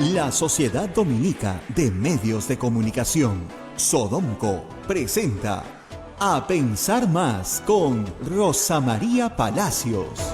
La Sociedad Dominica de Medios de Comunicación, Sodomco, presenta A Pensar Más con Rosa María Palacios.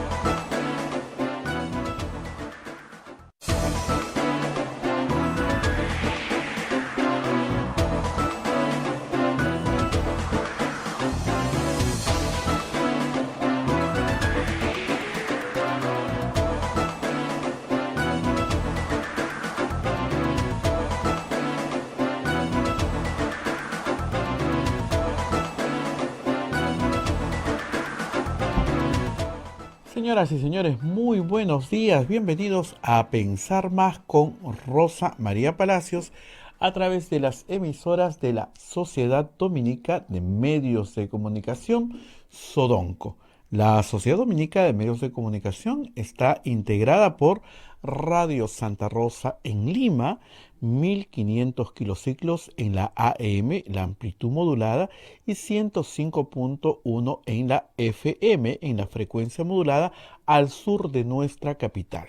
Señoras y señores, muy buenos días. Bienvenidos a Pensar Más con Rosa María Palacios a través de las emisoras de la Sociedad Dominica de Medios de Comunicación, Sodonco. La Sociedad Dominica de Medios de Comunicación está integrada por Radio Santa Rosa en Lima, 1500 kilociclos en la AM, la amplitud modulada, y 105.1 en la FM, en la frecuencia modulada, al sur de nuestra capital.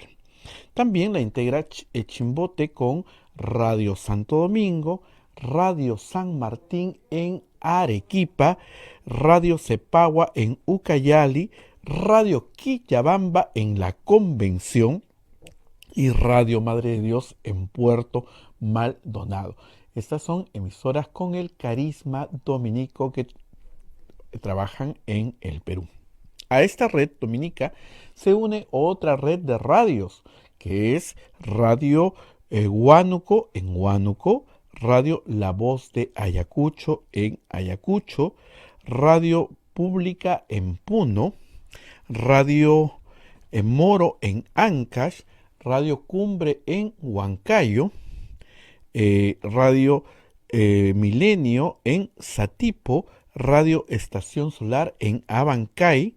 También la integra Chimbote con Radio Santo Domingo, Radio San Martín en Arequipa, Radio Cepagua en Ucayali, Radio Quillabamba en La Convención y Radio Madre de Dios en Puerto Maldonado. Estas son emisoras con el carisma dominico que trabajan en el Perú. A esta red dominica se une otra red de radios, que es Radio Huánuco en Huánuco, Radio La Voz de Ayacucho en Ayacucho, Radio Pública en Puno, Radio Moro en Ancash, Radio Cumbre en Huancayo, Radio Milenio en Satipo, Radio Estación Solar en Abancay,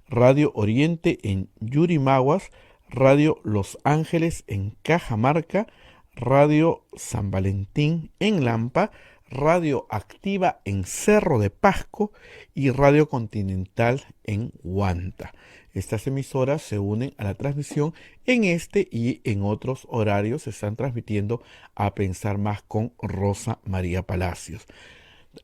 Radio Oriente en Yurimaguas, Radio Los Ángeles en Cajamarca, Radio San Valentín en Lampa, Radio Activa en Cerro de Pasco y Radio Continental en Huanta. Estas emisoras se unen a la transmisión en este y en otros horarios. Se están transmitiendo a Pensar Más con Rosa María Palacios.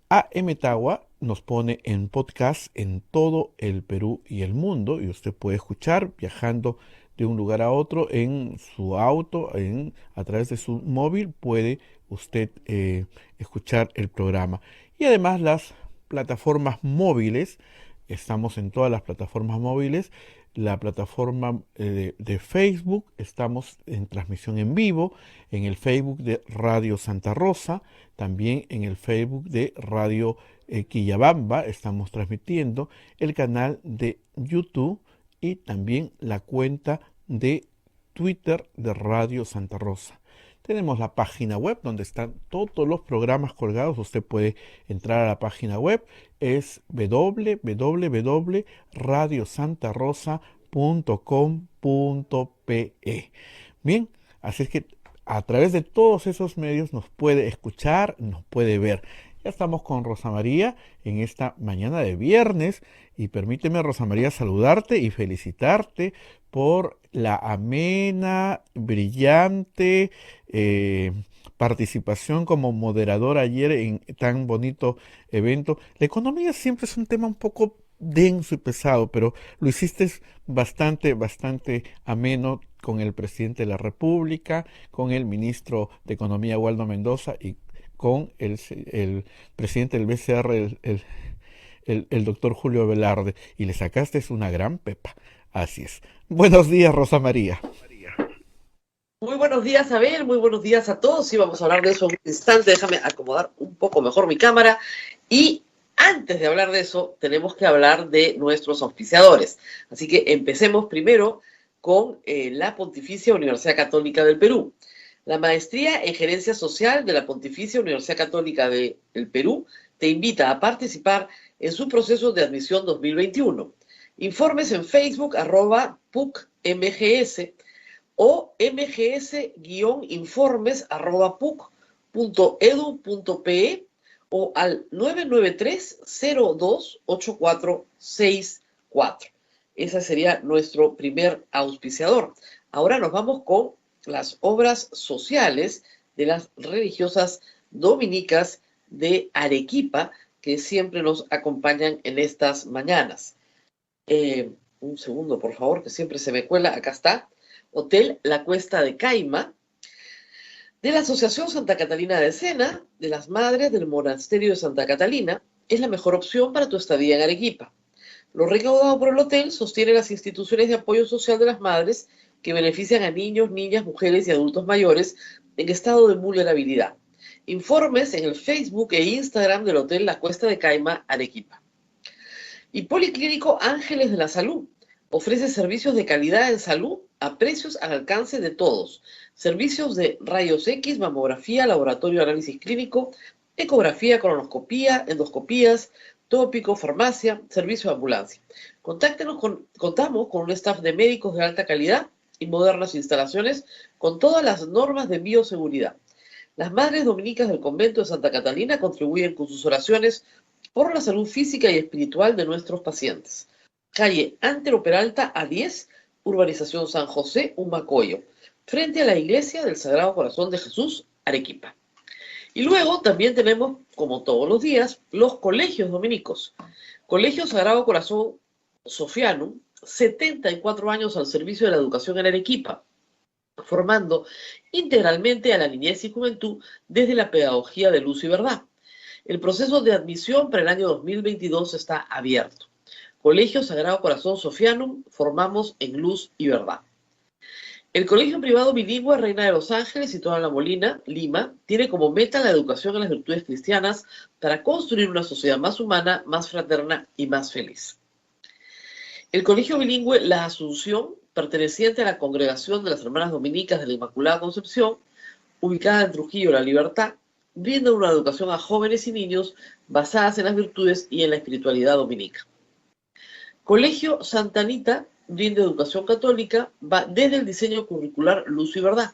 AM Tagua nos pone en podcast en todo el Perú y el mundo, y usted puede escuchar viajando de un lugar a otro en su auto, a través de su móvil, puede usted escuchar el programa. Y además las plataformas móviles, estamos en todas las plataformas móviles. La plataforma de Facebook, estamos en transmisión en vivo, en el Facebook de Radio Santa Rosa, también en el Facebook de Radio Quillabamba estamos transmitiendo, el canal de YouTube y también la cuenta de Twitter de Radio Santa Rosa. Tenemos la página web donde están todos los programas colgados. Usted puede entrar a la página web, es www.radiosantarosa.com.pe. Bien, así es que a través de todos esos medios nos puede escuchar, nos puede ver. Ya estamos con Rosa María en esta mañana de viernes y permíteme, Rosa María, saludarte y felicitarte por la amena, brillante participación como moderadora ayer en tan bonito evento. La economía siempre es un tema un poco denso y pesado, pero lo hiciste bastante ameno con el presidente de la República, con el ministro de Economía, Waldo Mendoza, y con el presidente del BCR, el doctor Julio Velarde, y le sacaste una gran pepa. Así es. Buenos días, Rosa María. Muy buenos días, Abel. Muy buenos días a todos. Sí, vamos a hablar de eso en un instante. Déjame acomodar un poco mejor mi cámara. Y antes de hablar de eso, tenemos que hablar de nuestros auspiciadores. Así que empecemos primero con la Pontificia Universidad Católica del Perú. La Maestría en Gerencia Social de la Pontificia Universidad Católica del Perú te invita a participar en su proceso de admisión 2021. Informes en Facebook, @PUCMGS o mgs-informes@puc.edu.pe o al 993-028464. Ese sería nuestro primer auspiciador. Ahora nos vamos con las obras sociales de las religiosas dominicas de Arequipa, que siempre nos acompañan en estas mañanas. Un segundo, por favor, que siempre se me cuela. Acá está. Hotel La Cuesta de Caima, de la Asociación Santa Catalina de Sena, de las Madres del Monasterio de Santa Catalina, es la mejor opción para tu estadía en Arequipa. Lo recaudado por el hotel sostiene las instituciones de apoyo social de las madres que benefician a niños, niñas, mujeres y adultos mayores en estado de vulnerabilidad. Informes en el Facebook e Instagram del Hotel La Cuesta de Caima, Arequipa. Y Policlínico Ángeles de la Salud ofrece servicios de calidad en salud a precios al alcance de todos. Servicios de rayos X, mamografía, laboratorio de análisis clínico, ecografía, colonoscopía, endoscopías, tópico, farmacia, servicio de ambulancia. Contamos con un staff de médicos de alta calidad y modernas instalaciones con todas las normas de bioseguridad. Las madres dominicas del convento de Santa Catalina contribuyen con sus oraciones por la salud física y espiritual de nuestros pacientes. Calle Antero Peralta A10, Urbanización San José, Humacoyo, frente a la Iglesia del Sagrado Corazón de Jesús, Arequipa. Y luego también tenemos, como todos los días, los colegios dominicos. Colegio Sagrado Corazón Sofianum, 74 años al servicio de la educación en Arequipa, formando integralmente a la niñez y juventud desde la pedagogía de luz y verdad. El proceso de admisión para el año 2022 está abierto. Colegio Sagrado Corazón Sofianum, formamos en luz y verdad. El Colegio Privado Bilingüe Reina de los Ángeles, situado en La Molina, Lima, tiene como meta la educación en las virtudes cristianas para construir una sociedad más humana, más fraterna y más feliz. El Colegio Bilingüe La Asunción, perteneciente a la Congregación de las Hermanas Dominicas de la Inmaculada Concepción, ubicada en Trujillo, La Libertad, brinda una educación a jóvenes y niños basadas en las virtudes y en la espiritualidad dominica. Colegio Santa Anita brinda educación católica, va desde el diseño curricular Luz y Verdad.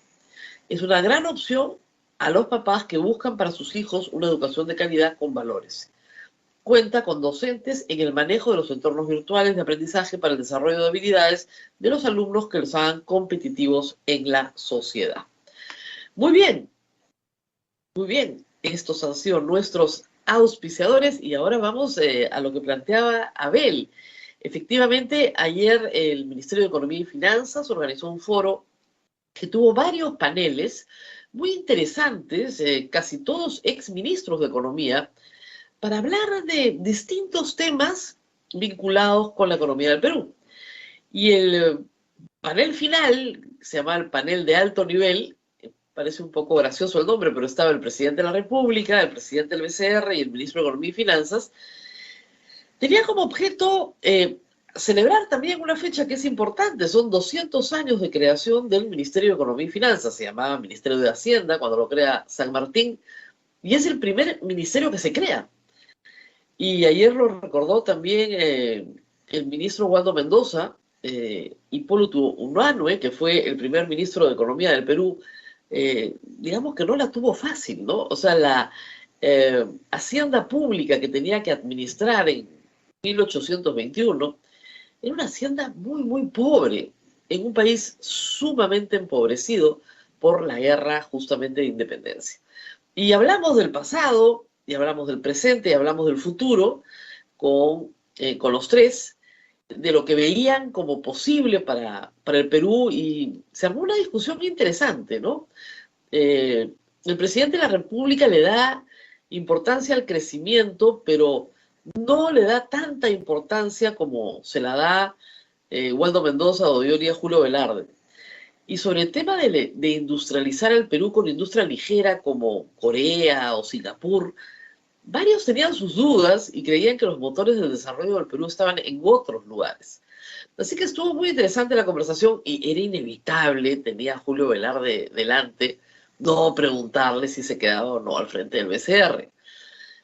Es una gran opción a los papás que buscan para sus hijos una educación de calidad con valores. Cuenta con docentes en el manejo de los entornos virtuales de aprendizaje para el desarrollo de habilidades de los alumnos que los hagan competitivos en la sociedad. Muy bien, muy bien. Estos han sido nuestros auspiciadores y ahora vamos a lo que planteaba Abel. Efectivamente, ayer el Ministerio de Economía y Finanzas organizó un foro que tuvo varios paneles muy interesantes, casi todos exministros de Economía, para hablar de distintos temas vinculados con la economía del Perú. Y el panel final, se llama el panel de alto nivel, parece un poco gracioso el nombre, pero estaba el presidente de la República, el presidente del BCR y el ministro de Economía y Finanzas. Tenía como objeto celebrar también una fecha que es importante. Son 200 años de creación del Ministerio de Economía y Finanzas. Se llamaba Ministerio de Hacienda cuando lo crea San Martín. Y es el primer ministerio que se crea. Y ayer lo recordó también el ministro Waldo Mendoza, Hipólito Unanue, que fue el primer ministro de Economía del Perú. Digamos que no la tuvo fácil, ¿no? O sea, la hacienda pública que tenía que administrar en 1821 era una hacienda muy, muy pobre, en un país sumamente empobrecido por la guerra justamente de independencia. Y hablamos del pasado, y hablamos del presente, y hablamos del futuro, con los tres, de lo que veían como posible para el Perú, y se armó una discusión muy interesante, ¿no? El presidente de la República le da importancia al crecimiento, pero no le da tanta importancia como se la da Waldo Mendoza o hoy día Julio Velarde. Y sobre el tema de industrializar el Perú con industria ligera como Corea o Singapur, varios tenían sus dudas y creían que los motores del desarrollo del Perú estaban en otros lugares. Así que estuvo muy interesante la conversación y era inevitable, tenía a Julio Velarde delante, no preguntarle si se quedaba o no al frente del BCR.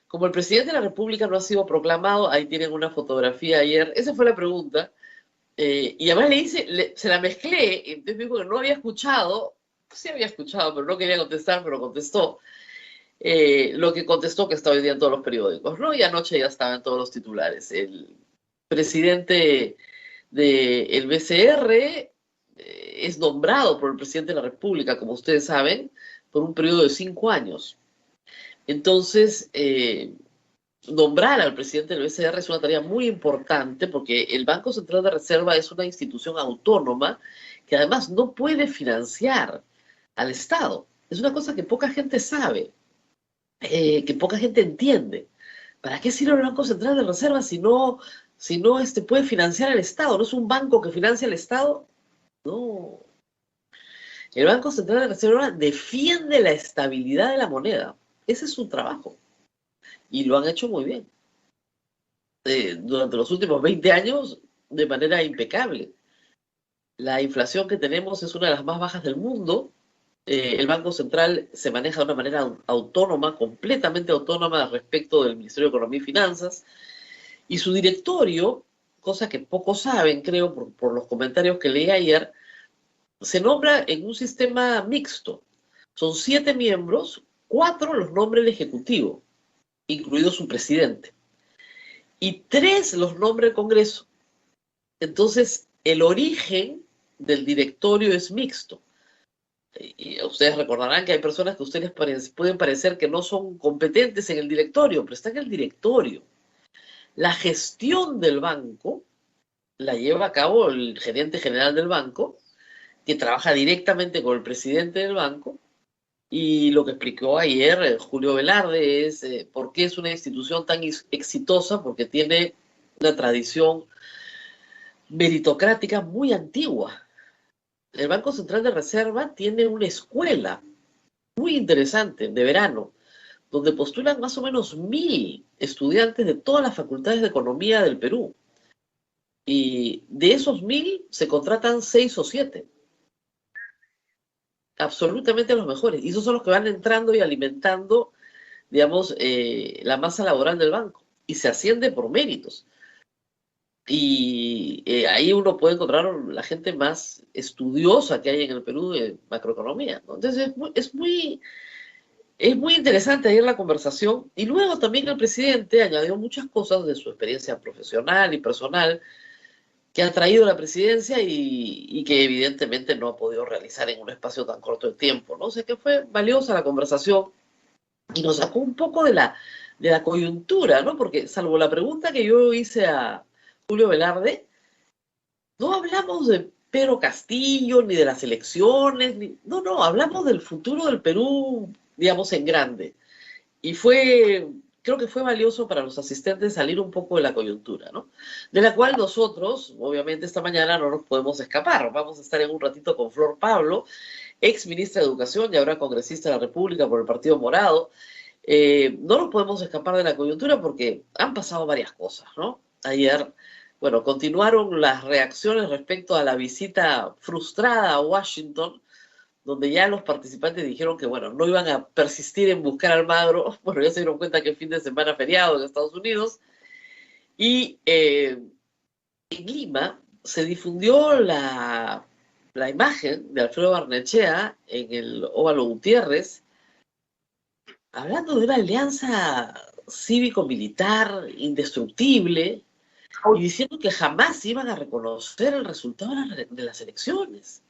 Como el presidente de la República no ha sido proclamado, ahí tienen una fotografía ayer, esa fue la pregunta, y además le hice, se la mezclé, entonces me dijo que no había escuchado, sí había escuchado, pero no quería contestar, pero contestó. Lo que contestó que está hoy día en todos los periódicos, ¿no? Y anoche ya estaba en todos los titulares. El presidente del BCR es nombrado por el presidente de la República, como ustedes saben, por un periodo de 5 años. Entonces, nombrar al presidente del BCR es una tarea muy importante porque el Banco Central de Reserva es una institución autónoma que además no puede financiar al Estado. Es una cosa que poca gente sabe, que poca gente entiende. ¿Para qué sirve el Banco Central de Reserva si no puede financiar al Estado? ¿No es un banco que financia al Estado? No. El Banco Central de Reserva defiende la estabilidad de la moneda. Ese es su trabajo. Y lo han hecho muy bien. Durante los últimos 20 años, de manera impecable. La inflación que tenemos es una de las más bajas del mundo. El Banco Central se maneja de una manera autónoma, completamente autónoma respecto del Ministerio de Economía y Finanzas. Y su directorio, cosa que pocos saben, creo, por los comentarios que leí ayer, se nombra en un sistema mixto. Son 7 miembros, 4 los nombra el Ejecutivo, incluido su presidente, y 3 los nombra el Congreso. Entonces, el origen del directorio es mixto. Y ustedes recordarán que hay personas que a ustedes pueden parecer que no son competentes en el directorio, pero está en el directorio. La gestión del banco la lleva a cabo el gerente general del banco, que trabaja directamente con el presidente del banco, y lo que explicó ayer Julio Velarde es por qué es una institución tan exitosa, porque tiene una tradición meritocrática muy antigua. El Banco Central de Reserva tiene una escuela muy interesante de verano, donde postulan más o menos 1.000 estudiantes de todas las facultades de economía del Perú. Y de esos 1.000 se contratan 6 o 7. Absolutamente los mejores. Y esos son los que van entrando y alimentando, digamos, la masa laboral del banco. Y se asciende por méritos. Y ahí uno puede encontrar la gente más estudiosa que hay en el Perú de macroeconomía, ¿no? Entonces es muy interesante ayer la conversación. Y luego también el presidente añadió muchas cosas de su experiencia profesional y personal que ha traído a la presidencia y que evidentemente no ha podido realizar en un espacio tan corto de tiempo, ¿no? O sea que fue valiosa la conversación y nos sacó un poco de la coyuntura, ¿no? Porque salvo la pregunta que yo hice a Julio Velarde, no hablamos de Pedro Castillo ni de las elecciones, no, hablamos del futuro del Perú, digamos, en grande. Y creo que fue valioso para los asistentes salir un poco de la coyuntura, ¿no? De la cual nosotros, obviamente, esta mañana no nos podemos escapar. Vamos a estar en un ratito con Flor Pablo, ex ministra de Educación y ahora congresista de la República por el Partido Morado. No nos podemos escapar de la coyuntura porque han pasado varias cosas, ¿no? Ayer, bueno, continuaron las reacciones respecto a la visita frustrada a Washington, donde ya los participantes dijeron que, bueno, no iban a persistir en buscar a Almagro. Bueno, ya se dieron cuenta que el fin de semana feriado en Estados Unidos. Y en Lima se difundió la imagen de Alfredo Barnechea en el Óvalo Gutiérrez, hablando de una alianza cívico-militar indestructible y diciendo que jamás iban a reconocer el resultado de las elecciones,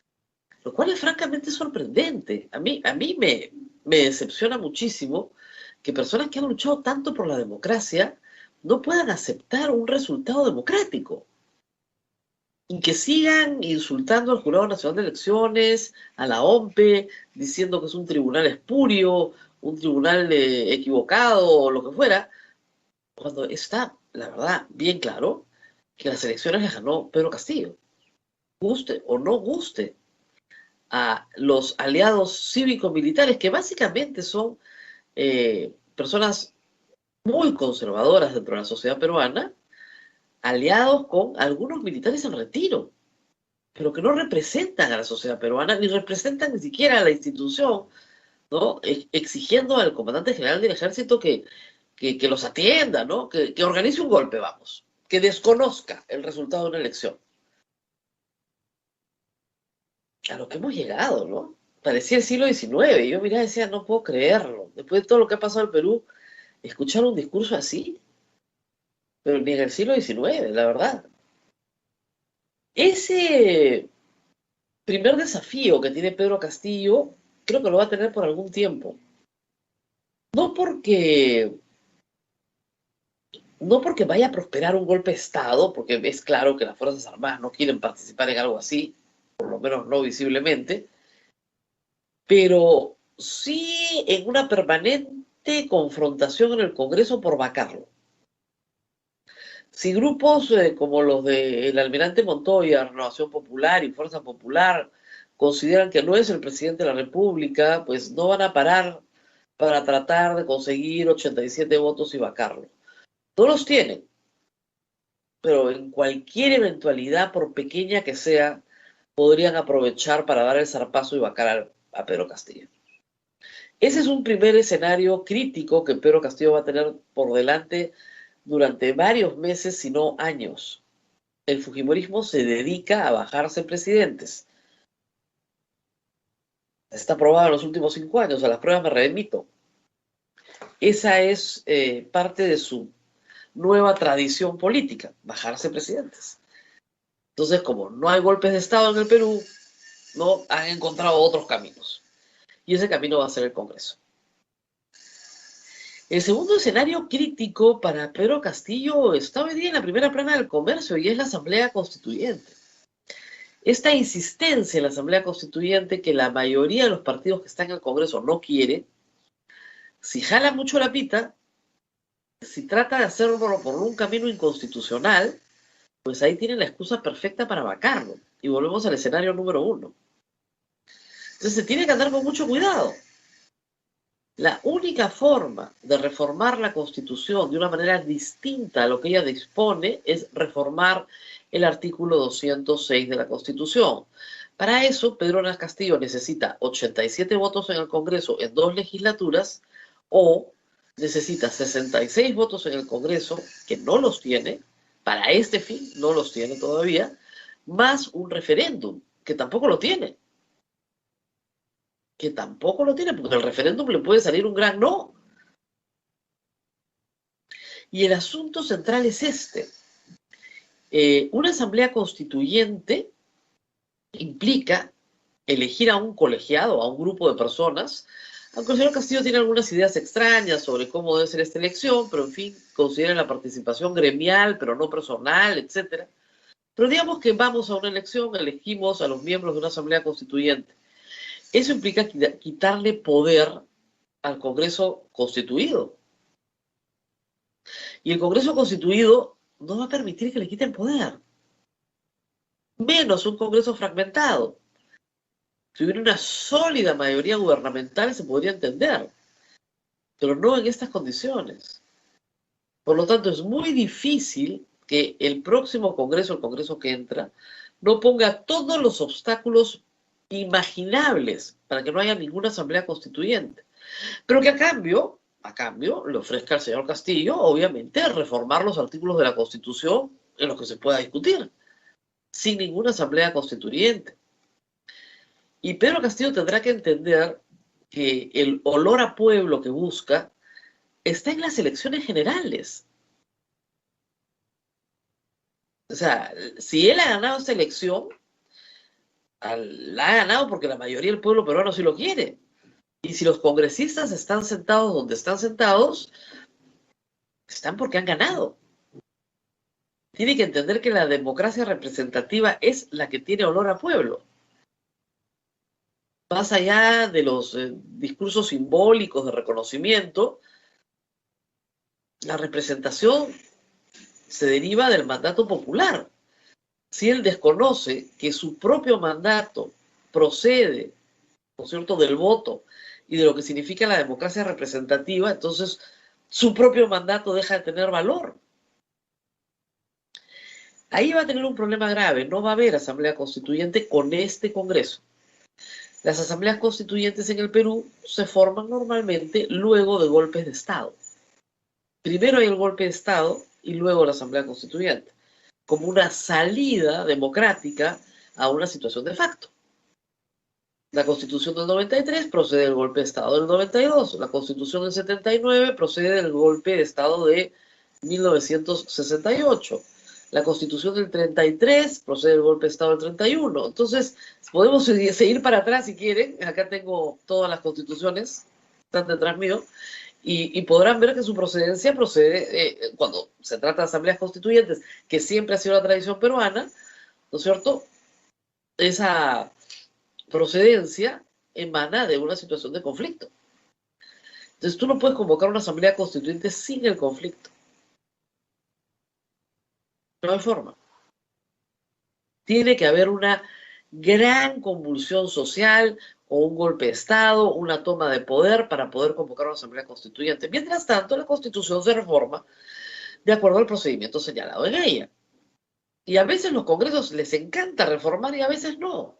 lo cual es francamente sorprendente. A mí me decepciona muchísimo que personas que han luchado tanto por la democracia no puedan aceptar un resultado democrático y que sigan insultando al Jurado Nacional de Elecciones, a la OMPE, diciendo que es un tribunal espurio, un tribunal equivocado o lo que fuera, cuando está, la verdad, bien claro que las elecciones las ganó Pedro Castillo, guste o no guste a los aliados cívico-militares, que básicamente son personas muy conservadoras dentro de la sociedad peruana, aliados con algunos militares en retiro, pero que no representan a la sociedad peruana, ni representan ni siquiera a la institución, ¿no? Exigiendo al comandante general del ejército que los atienda, ¿no? Que organice un golpe, vamos, que desconozca el resultado de una elección. A lo que hemos llegado, ¿no? Parecía el siglo XIX. Yo miraba y decía, no puedo creerlo. Después de todo lo que ha pasado en Perú, escuchar un discurso así, pero ni en el siglo XIX, la verdad. Ese primer desafío que tiene Pedro Castillo, creo que lo va a tener por algún tiempo. No porque, no porque vaya a prosperar un golpe de Estado, porque es claro que las Fuerzas Armadas no quieren participar en algo así, por lo menos no visiblemente, pero sí en una permanente confrontación en el Congreso por vacarlo. Si grupos como los del Almirante Montoya, Renovación Popular y Fuerza Popular consideran que no es el presidente de la República, pues no van a parar para tratar de conseguir 87 votos y vacarlo. No los tienen, pero en cualquier eventualidad, por pequeña que sea, podrían aprovechar para dar el zarpazo y vacar a Pedro Castillo. Ese es un primer escenario crítico que Pedro Castillo va a tener por delante durante varios meses, si no años. El fujimorismo se dedica a bajarse presidentes. Está probado en los últimos 5 años, a las pruebas me remito. Esa es parte de su nueva tradición política, bajarse presidentes. Entonces, como no hay golpes de Estado en el Perú, no han encontrado otros caminos. Y ese camino va a ser el Congreso. El segundo escenario crítico para Pedro Castillo está hoy día en la primera plana del comercio y es la Asamblea Constituyente. Esta insistencia en la Asamblea Constituyente que la mayoría de los partidos que están en el Congreso no quiere, si jala mucho la pita, si trata de hacerlo por un camino inconstitucional, pues ahí tienen la excusa perfecta para vacarlo. Y volvemos al escenario número 1. Entonces se tiene que andar con mucho cuidado. La única forma de reformar la Constitución de una manera distinta a lo que ella dispone es reformar el artículo 206 de la Constitución. Para eso, Pedro Castillo necesita 87 votos en el Congreso en 2 legislaturas o necesita 66 votos en el Congreso, que no los tiene, para este fin no los tiene todavía, más un referéndum, que tampoco lo tiene. Porque el referéndum le puede salir un gran no. Y el asunto central es este. Una asamblea constituyente implica elegir a un colegiado, a un grupo de personas, aunque el señor Castillo tiene algunas ideas extrañas sobre cómo debe ser esta elección, pero en fin, considera la participación gremial, pero no personal, etc. Pero digamos que vamos a una elección, elegimos a los miembros de una asamblea constituyente. Eso implica quitarle poder al Congreso constituido. Y el Congreso constituido no va a permitir que le quiten poder. Menos un Congreso fragmentado. Si hubiera una sólida mayoría gubernamental se podría entender, pero no en estas condiciones. Por lo tanto, es muy difícil que el próximo Congreso, el Congreso que entra, no ponga todos los obstáculos imaginables para que no haya ninguna asamblea constituyente. Pero que a cambio le ofrezca al señor Castillo, obviamente, reformar los artículos de la Constitución en los que se pueda discutir, sin ninguna asamblea constituyente. Y Pedro Castillo tendrá que entender que el olor a pueblo que busca está en las elecciones generales. O sea, si él ha ganado esta elección, la ha ganado porque la mayoría del pueblo peruano sí lo quiere. Y si los congresistas están sentados donde están sentados, están porque han ganado. Tiene que entender que la democracia representativa es la que tiene olor a pueblo. Más allá de los discursos simbólicos de reconocimiento, la representación se deriva del mandato popular. Si él desconoce que su propio mandato procede, ¿no es cierto?, del voto y de lo que significa la democracia representativa, entonces su propio mandato deja de tener valor. Ahí va a tener un problema grave. No va a haber asamblea constituyente con este Congreso. Las asambleas constituyentes en el Perú se forman normalmente luego de golpes de Estado. Primero hay el golpe de Estado y luego la asamblea constituyente, como una salida democrática a una situación de facto. La Constitución del 93 procede del golpe de Estado del 92, la Constitución del 79 procede del golpe de Estado de 1968, La Constitución del 33 procede del golpe de Estado del 31. Entonces, podemos seguir para atrás si quieren. Acá tengo todas las constituciones, están detrás mío, y podrán ver que su procedencia procede, cuando se trata de asambleas constituyentes, que siempre ha sido la tradición peruana, ¿no es cierto? Esa procedencia emana de una situación de conflicto. Entonces tú no puedes convocar una asamblea constituyente sin el conflicto. No hay forma. Tiene que haber una gran convulsión social o un golpe de Estado, una toma de poder para poder convocar una asamblea constituyente. Mientras tanto, la Constitución se reforma de acuerdo al procedimiento señalado en ella. Y a veces los congresos les encanta reformar y a veces no.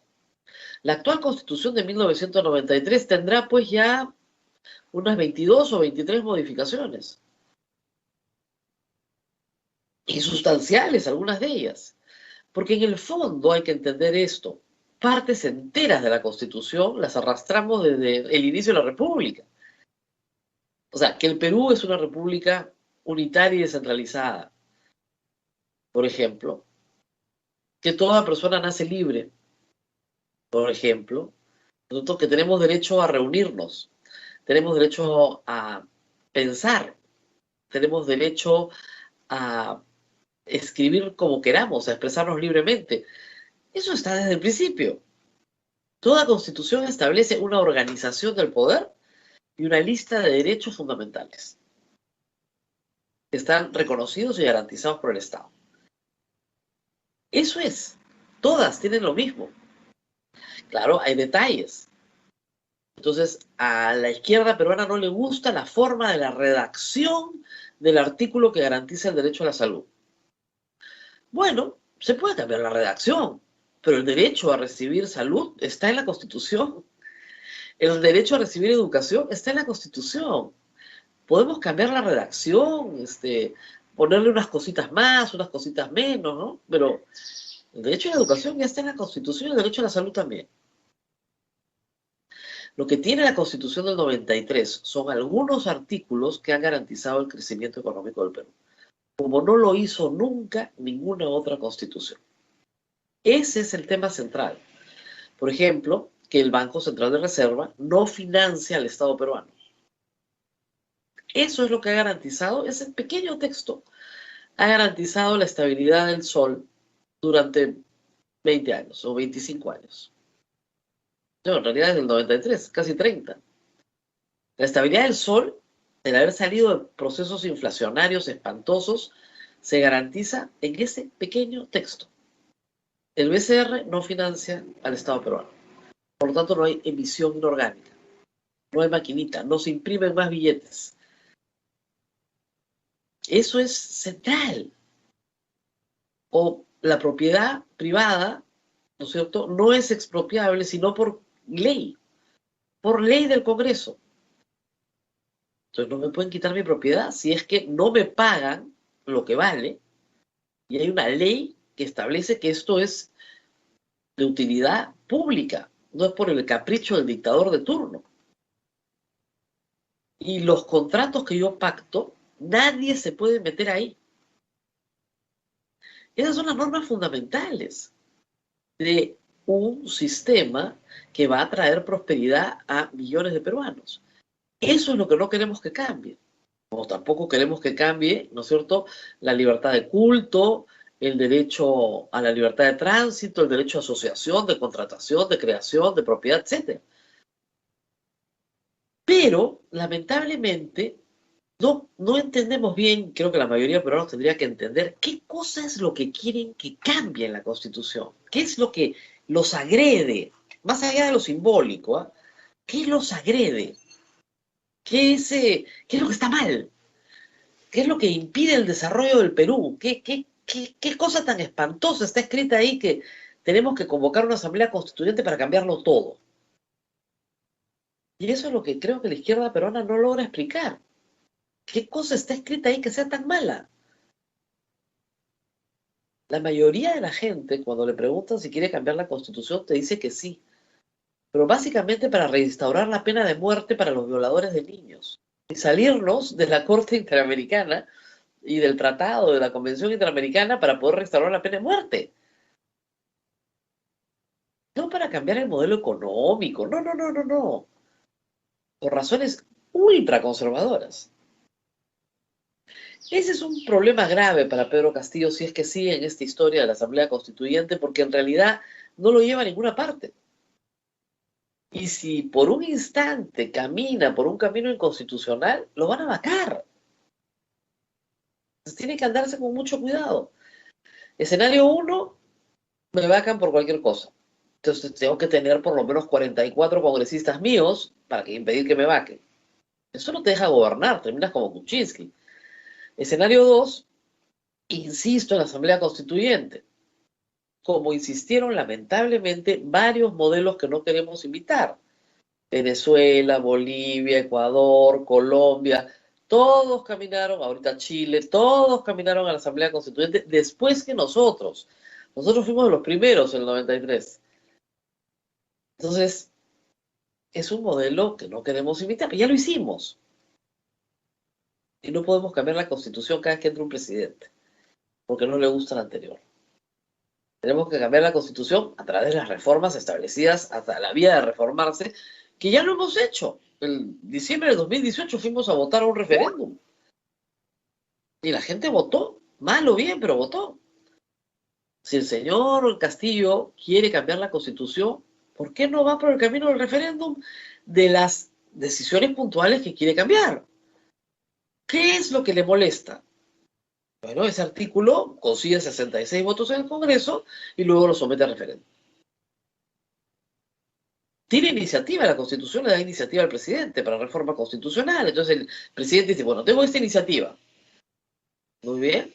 La actual Constitución de 1993 tendrá pues ya unas 22 o 23 modificaciones. Y sustanciales algunas de ellas. Porque en el fondo hay que entender esto. Partes enteras de la Constitución las arrastramos desde el inicio de la República. O sea, que el Perú es una república unitaria y descentralizada. Por ejemplo, que toda persona nace libre. Por ejemplo, nosotros que tenemos derecho a reunirnos, tenemos derecho a pensar, tenemos derecho a escribir como queramos, a expresarnos libremente. Eso está desde el principio. Toda constitución establece una organización del poder y una lista de derechos fundamentales que están reconocidos y garantizados por el Estado. Eso es. Todas tienen lo mismo. Claro, hay detalles. Entonces, a la izquierda peruana no le gusta la forma de la redacción del artículo que garantiza el derecho a la salud. Bueno, se puede cambiar la redacción, pero el derecho a recibir salud está en la Constitución. El derecho a recibir educación está en la Constitución. Podemos cambiar la redacción, ponerle unas cositas más, unas cositas menos, ¿no? Pero el derecho a la educación ya está en la Constitución y el derecho a la salud también. Lo que tiene la Constitución del 93 son algunos artículos que han garantizado el crecimiento económico del Perú, como no lo hizo nunca ninguna otra Constitución. Ese es el tema central. Por ejemplo, que el Banco Central de Reserva no financia al Estado peruano. Eso es lo que ha garantizado, ese pequeño texto ha garantizado la estabilidad del sol durante 20 años o 25 años. No, en realidad desde el 93, casi 30. La estabilidad del sol, el haber salido de procesos inflacionarios espantosos, se garantiza en ese pequeño texto. El BCR no financia al Estado peruano. Por lo tanto, no hay emisión inorgánica. No hay maquinita, no se imprimen más billetes. Eso es central. O la propiedad privada, ¿no es cierto?, no es expropiable sino por ley del Congreso. Entonces no me pueden quitar mi propiedad si es que no me pagan lo que vale y hay una ley que establece que esto es de utilidad pública, no es por el capricho del dictador de turno. Y los contratos que yo pacto, nadie se puede meter ahí. Esas son las normas fundamentales de un sistema que va a traer prosperidad a millones de peruanos. Eso es lo que no queremos que cambie. Como tampoco queremos que cambie, ¿no es cierto?, la libertad de culto, el derecho a la libertad de tránsito, el derecho a asociación, de contratación, de creación, de propiedad, etc. Pero, lamentablemente, no entendemos bien, creo que la mayoría de peruanos tendría que entender qué cosa es lo que quieren que cambie en la Constitución. ¿Qué es lo que los agrede? Más allá de lo simbólico, ¿eh? ¿Qué los agrede? ¿Qué es lo que está mal? ¿Qué es lo que impide el desarrollo del Perú? ¿Qué cosa tan espantosa está escrita ahí que tenemos que convocar una asamblea constituyente para cambiarlo todo? Y eso es lo que creo que la izquierda peruana no logra explicar. ¿Qué cosa está escrita ahí que sea tan mala? La mayoría de la gente, cuando le preguntan si quiere cambiar la Constitución, te dice que sí. Pero básicamente para reinstaurar la pena de muerte para los violadores de niños. Y salirnos de la Corte Interamericana y del tratado de la Convención Interamericana para poder restaurar la pena de muerte. No para cambiar el modelo económico, no, no, no, no, no. Por razones ultraconservadoras. Ese es un problema grave para Pedro Castillo si es que sigue en esta historia de la Asamblea Constituyente, porque en realidad no lo lleva a ninguna parte. Y si por un instante camina por un camino inconstitucional, lo van a vacar. Entonces tiene que andarse con mucho cuidado. Escenario 1, me vacan por cualquier cosa. Entonces tengo que tener por lo menos 44 congresistas míos para impedir que me vaquen. Eso no te deja gobernar, terminas como Kuczynski. Escenario 2, insisto en la Asamblea Constituyente. Como insistieron lamentablemente varios modelos que no queremos imitar. Venezuela, Bolivia, Ecuador, Colombia, todos caminaron, ahorita Chile, todos caminaron a la Asamblea Constituyente después que nosotros. Nosotros fuimos los primeros en el 93. Entonces, es un modelo que no queremos imitar, ya lo hicimos. Y no podemos cambiar la Constitución cada vez que entre un presidente, porque no le gusta la anterior. Tenemos que cambiar la Constitución a través de las reformas establecidas hasta la vía de reformarse, que ya lo hemos hecho. En diciembre de 2018 fuimos a votar a un referéndum. Y la gente votó, mal o bien, pero votó. Si el señor Castillo quiere cambiar la Constitución, ¿por qué no va por el camino del referéndum de las decisiones puntuales que quiere cambiar? ¿Qué es lo que le molesta? Bueno, ese artículo consigue 66 votos en el Congreso y luego lo somete a referéndum. Tiene iniciativa, la Constitución le da iniciativa al presidente para reforma constitucional. Entonces el presidente dice, bueno, tengo esta iniciativa. Muy bien.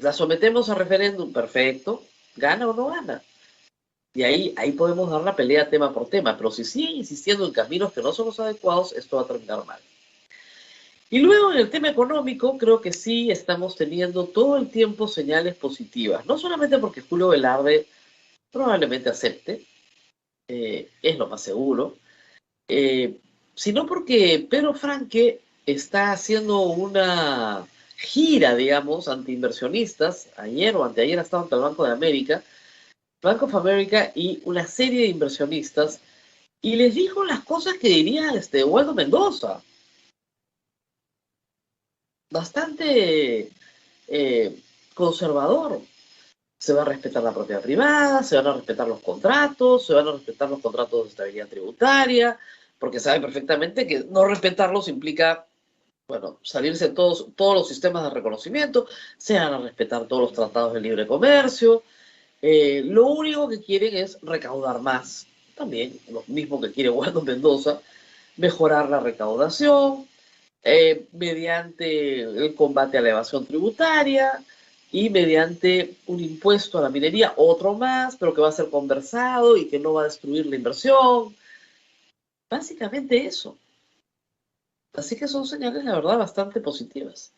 La sometemos a referéndum, perfecto. ¿Gana o no gana? Y ahí podemos dar la pelea tema por tema. Pero si siguen insistiendo en caminos que no son los adecuados, esto va a terminar mal. Y luego en el tema económico, creo que sí estamos teniendo todo el tiempo señales positivas. No solamente porque Julio Velarde probablemente acepte, es lo más seguro, sino porque Pedro Franque está haciendo una gira, digamos, anti-inversionistas. Ayer o anteayer ha estado ante el Banco de América, Bank of America y una serie de inversionistas, y les dijo las cosas que diría Waldo Mendoza. Bastante conservador. Se va a respetar la propiedad privada, se van a respetar los contratos, se van a respetar los contratos de estabilidad tributaria, porque sabe perfectamente que no respetarlos implica, bueno, salirse de todos los sistemas de reconocimiento, se van a respetar todos los tratados de libre comercio. Lo único que quieren es recaudar más. También lo mismo que quiere Waldo Mendoza, mejorar la recaudación, mediante el combate a la evasión tributaria y mediante un impuesto a la minería, otro más, pero que va a ser conversado y que no va a destruir la inversión. Básicamente eso. Así que son señales, la verdad, bastante positivas.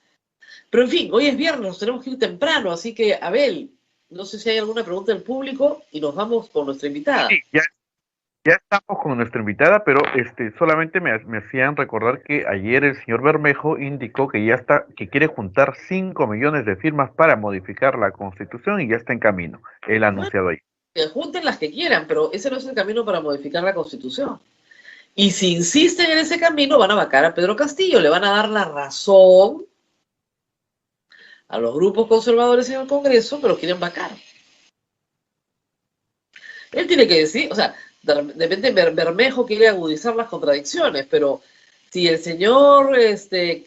Pero en fin, hoy es viernes, nos tenemos que ir temprano, así que, Abel, no sé si hay alguna pregunta del público y nos vamos con nuestra invitada. Sí, ya estamos con nuestra invitada, pero solamente me hacían recordar que ayer el señor Bermejo indicó que quiere juntar 5 millones de firmas para modificar la Constitución y ya está en camino. Él ha anunciado ahí. Que junten las que quieran, pero ese no es el camino para modificar la Constitución. Y si insisten en ese camino, van a vacar a Pedro Castillo, le van a dar la razón a los grupos conservadores en el Congreso que lo quieren vacar. Él tiene que decir, o sea, de repente Bermejo quiere agudizar las contradicciones, pero si el señor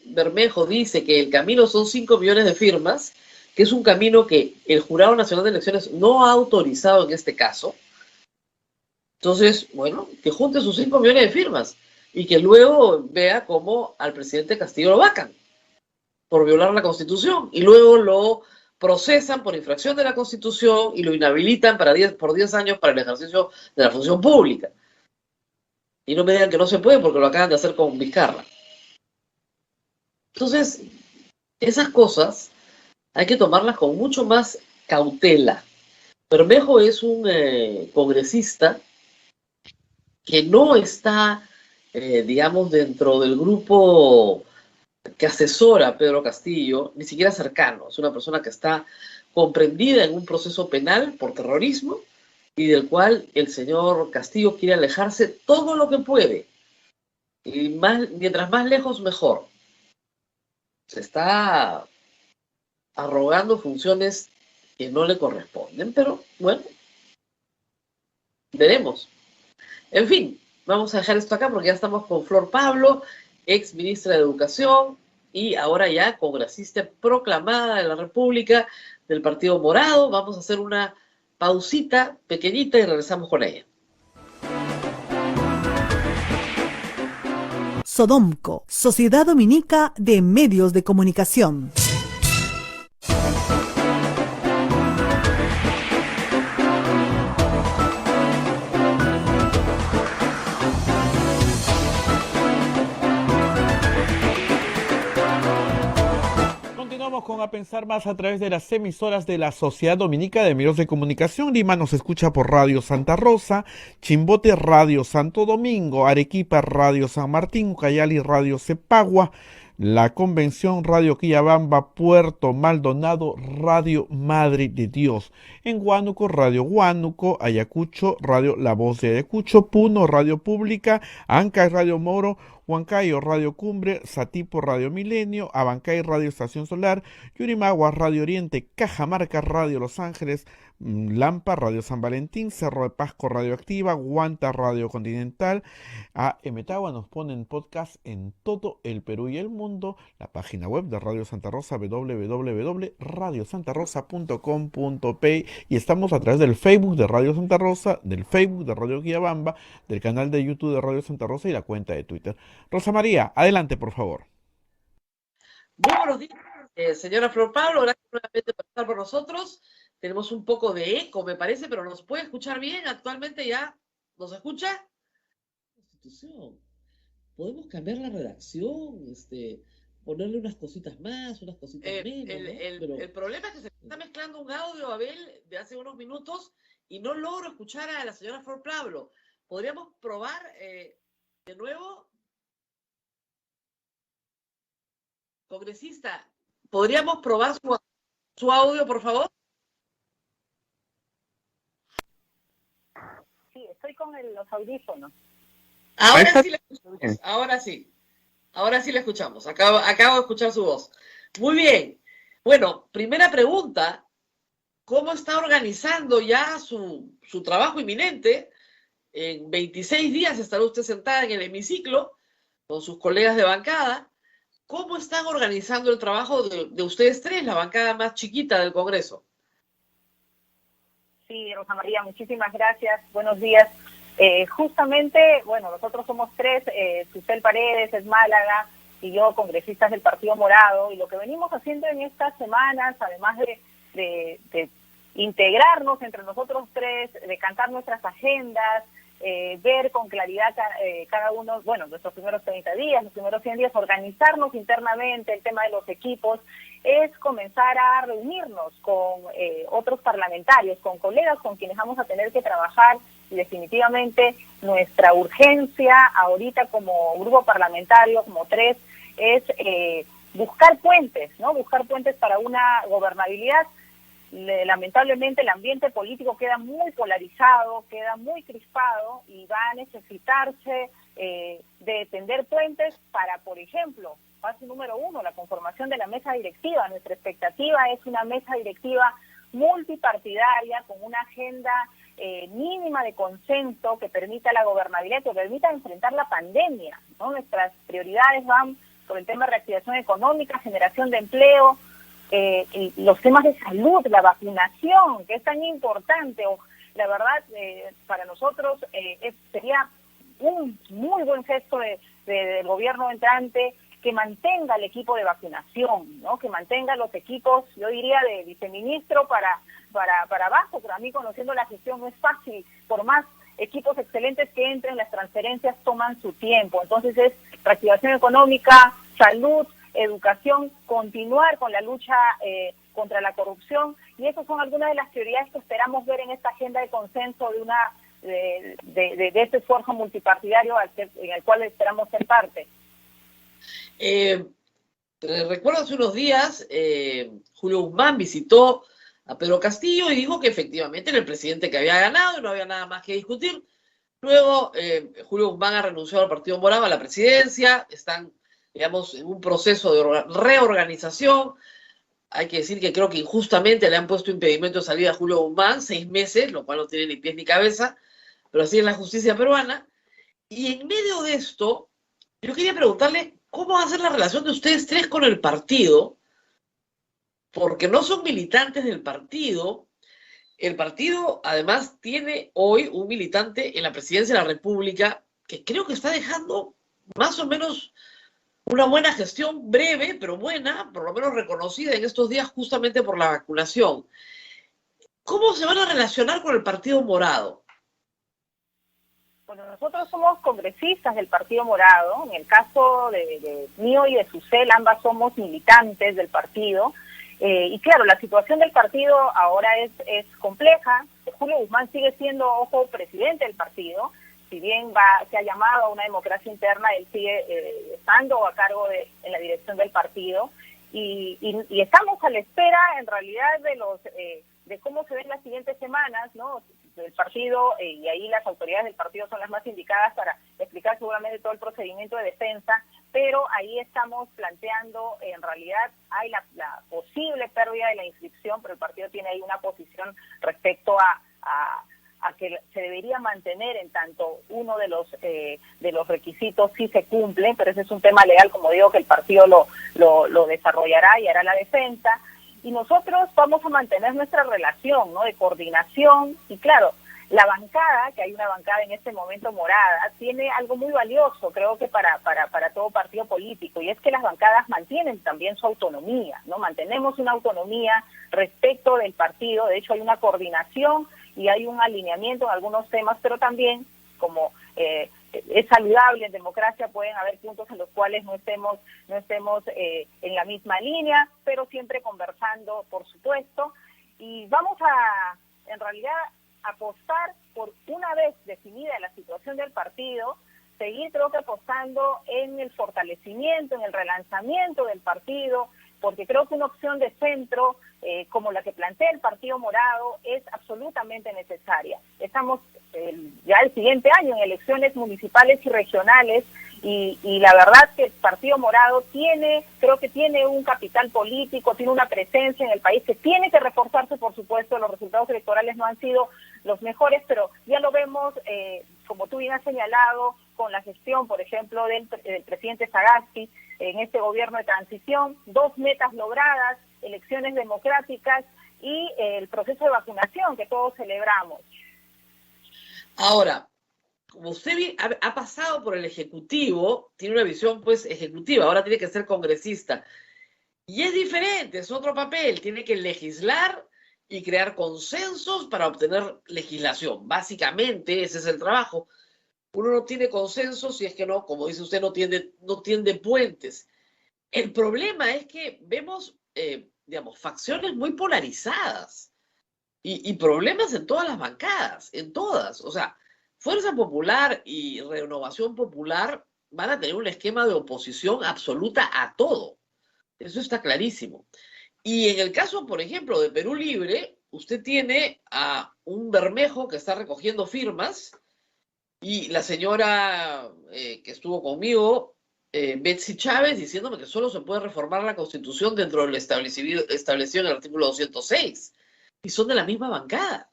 Bermejo dice que el camino son 5 millones de firmas, que es un camino que el Jurado Nacional de Elecciones no ha autorizado en este caso, entonces, bueno, que junte sus 5 millones de firmas y que luego vea cómo al presidente Castillo lo vacan por violar la Constitución y luego lo procesan por infracción de la Constitución y lo inhabilitan por 10 años para el ejercicio de la función pública. Y no me digan que no se puede porque lo acaban de hacer con Vizcarra. Entonces, esas cosas hay que tomarlas con mucho más cautela. Bermejo es un congresista que no está, digamos, dentro del grupo que asesora a Pedro Castillo, ni siquiera cercano, es una persona que está comprendida en un proceso penal por terrorismo y del cual el señor Castillo quiere alejarse todo lo que puede. Y mientras más lejos, mejor. Se está arrogando funciones que no le corresponden, pero bueno, veremos. En fin, vamos a dejar esto acá porque ya estamos con Flor Pablo, ex ministra de Educación y ahora ya congresista proclamada de la República del Partido Morado. Vamos a hacer una pausita pequeñita y regresamos con ella. Sodomco, Sociedad Dominica de Medios de Comunicación. Continuamos con A Pensar Más a través de las emisoras de la Sociedad Dominica de Medios de Comunicación. Lima nos escucha por Radio Santa Rosa, Chimbote Radio Santo Domingo, Arequipa Radio San Martín, Ucayali Radio Cepagua, La Convención Radio Quillabamba, Puerto Maldonado Radio Madre de Dios, en Huánuco Radio Huánuco, Ayacucho Radio La Voz de Ayacucho, Puno Radio Pública, Ancash Radio Moro, Huancayo Radio Cumbre, Satipo Radio Milenio, Abancay Radio Estación Solar, Yurimagua Radio Oriente, Cajamarca Radio Los Ángeles, Lampa Radio San Valentín, Cerro de Pasco Radio Activa, Guanta Radio Continental. A Emetagua nos ponen podcast en todo el Perú y el mundo. La página web de Radio Santa Rosa, www.radiosantarosa.com.p, y estamos a través del Facebook de Radio Santa Rosa, del Facebook de Radio Quillabamba, del canal de YouTube de Radio Santa Rosa y la cuenta de Twitter. Rosa María, adelante, por favor. Muy buenos días, señora Flor Pablo, gracias nuevamente por estar con nosotros. Tenemos un poco de eco, me parece, pero ¿nos puede escuchar bien? Actualmente ya nos escucha. Constitución. Podemos cambiar la redacción, ponerle unas cositas más, unas cositas menos. El problema es que se está mezclando un audio, Abel, de hace unos minutos y no logro escuchar a la señora Flor Pablo. ¿Podríamos probar de nuevo? Congresista, ¿podríamos probar su audio, por favor? Sí, estoy con los audífonos. Ahora sí la escuchamos, ahora sí la escuchamos, acabo de escuchar su voz. Muy bien, bueno, primera pregunta, ¿cómo está organizando ya su trabajo inminente? En 26 días estará usted sentada en el hemiciclo con sus colegas de bancada. ¿Cómo están organizando el trabajo de ustedes tres, la bancada más chiquita del Congreso? Sí, Rosa María, muchísimas gracias. Buenos días. Justamente, bueno, nosotros somos tres, Susel Paredes, es Málaga, y yo, congresistas del Partido Morado, y lo que venimos haciendo en estas semanas, además de integrarnos entre nosotros tres, de cantar nuestras agendas, ver con claridad cada uno, bueno, nuestros primeros 30 días, los primeros 100 días, organizarnos internamente, el tema de los equipos, es comenzar a reunirnos con otros parlamentarios, con colegas con quienes vamos a tener que trabajar, y definitivamente nuestra urgencia ahorita como grupo parlamentario, como tres, es buscar puentes, ¿no? Buscar puentes para una gobernabilidad. Lamentablemente el ambiente político queda muy polarizado, queda muy crispado y va a necesitarse de tender puentes para, por ejemplo, paso número 1, la conformación de la mesa directiva. Nuestra expectativa es una mesa directiva multipartidaria con una agenda mínima de consenso que permita la gobernabilidad, que permita enfrentar la pandemia, ¿no? Nuestras prioridades van por el tema de reactivación económica, generación de empleo, los temas de salud, la vacunación, que es tan importante. La verdad, para nosotros sería un muy buen gesto del gobierno entrante que mantenga el equipo de vacunación, ¿no? Que mantenga los equipos, yo diría, de viceministro para abajo, pero a mí, conociendo la gestión, no es fácil. Por más equipos excelentes que entren, las transferencias toman su tiempo. Entonces es reactivación económica, salud, educación, continuar con la lucha contra la corrupción, y esas son algunas de las prioridades que esperamos ver en esta agenda de consenso de este esfuerzo multipartidario en el cual esperamos ser parte. Recuerdo hace unos días, Julio Guzmán visitó a Pedro Castillo y dijo que efectivamente era el presidente que había ganado y no había nada más que discutir. Luego, Julio Guzmán ha renunciado al Partido Morado a la presidencia, están, digamos, en un proceso de reorganización. Hay que decir que creo que injustamente le han puesto impedimento de salida a Julio Guzmán, 6 meses, lo cual no tiene ni pies ni cabeza, pero así es la justicia peruana. Y en medio de esto, yo quería preguntarle cómo va a ser la relación de ustedes tres con el partido, porque no son militantes del partido. El partido, además, tiene hoy un militante en la presidencia de la República que creo que está dejando más o menos una buena gestión, breve, pero buena, por lo menos reconocida en estos días justamente por la vacunación. ¿Cómo se van a relacionar con el Partido Morado? Bueno, nosotros somos congresistas del Partido Morado. En el caso de mío y de Susel, ambas somos militantes del partido. Y claro, la situación del partido ahora es compleja. Julio Guzmán sigue siendo, ojo, presidente del partido. Si bien se ha llamado a una democracia interna, él sigue estando a cargo en la dirección del partido. Y estamos a la espera, en realidad, de cómo se ven las siguientes semanas, ¿no? Del partido, y ahí las autoridades del partido son las más indicadas para explicar seguramente todo el procedimiento de defensa, pero ahí estamos planteando, en realidad hay la posible pérdida de la inscripción, pero el partido tiene ahí una posición respecto a que se debería mantener en tanto uno de los requisitos sí se cumple, pero ese es un tema legal, como digo, que el partido lo desarrollará y hará la defensa. Y nosotros vamos a mantener nuestra relación, ¿no?, de coordinación. Y claro, la bancada, que hay una bancada en este momento morada, tiene algo muy valioso, creo que para todo partido político, y es que las bancadas mantienen también su autonomía, ¿no? Mantenemos una autonomía respecto del partido. De hecho, hay una coordinación y hay un alineamiento en algunos temas, pero también, como es saludable en democracia, pueden haber puntos en los cuales no estemos en la misma línea, pero siempre conversando, por supuesto. Y vamos en realidad, apostar por, una vez definida la situación del partido, seguir, creo que, apostando en el fortalecimiento, en el relanzamiento del partido, porque creo que una opción de centro, como la que plantea el Partido Morado, es absolutamente necesaria. Estamos ya el siguiente año en elecciones municipales y regionales, y la verdad que el Partido Morado creo que tiene un capital político, tiene una presencia en el país que tiene que reforzarse, por supuesto. Los resultados electorales no han sido los mejores, pero ya lo vemos, como tú bien has señalado, con la gestión, por ejemplo, del presidente Sagasti en este gobierno de transición, 2 metas logradas, elecciones democráticas y el proceso de vacunación que todos celebramos. Ahora, como usted ha pasado por el Ejecutivo, tiene una visión pues ejecutiva, ahora tiene que ser congresista. Y es diferente, es otro papel, tiene que legislar y crear consensos para obtener legislación. Básicamente ese es el trabajo. Uno no tiene consenso si es que no, como dice usted, no tiende puentes. El problema es que vemos, digamos, facciones muy polarizadas y problemas en todas las bancadas, en todas. O sea, Fuerza Popular y Renovación Popular van a tener un esquema de oposición absoluta a todo. Eso está clarísimo. Y en el caso, por ejemplo, de Perú Libre, usted tiene a un Bermejo que está recogiendo firmas y la señora que estuvo conmigo, Betsy Chávez, diciéndome que solo se puede reformar la Constitución dentro de lo establecido en el artículo 206. Y son de la misma bancada.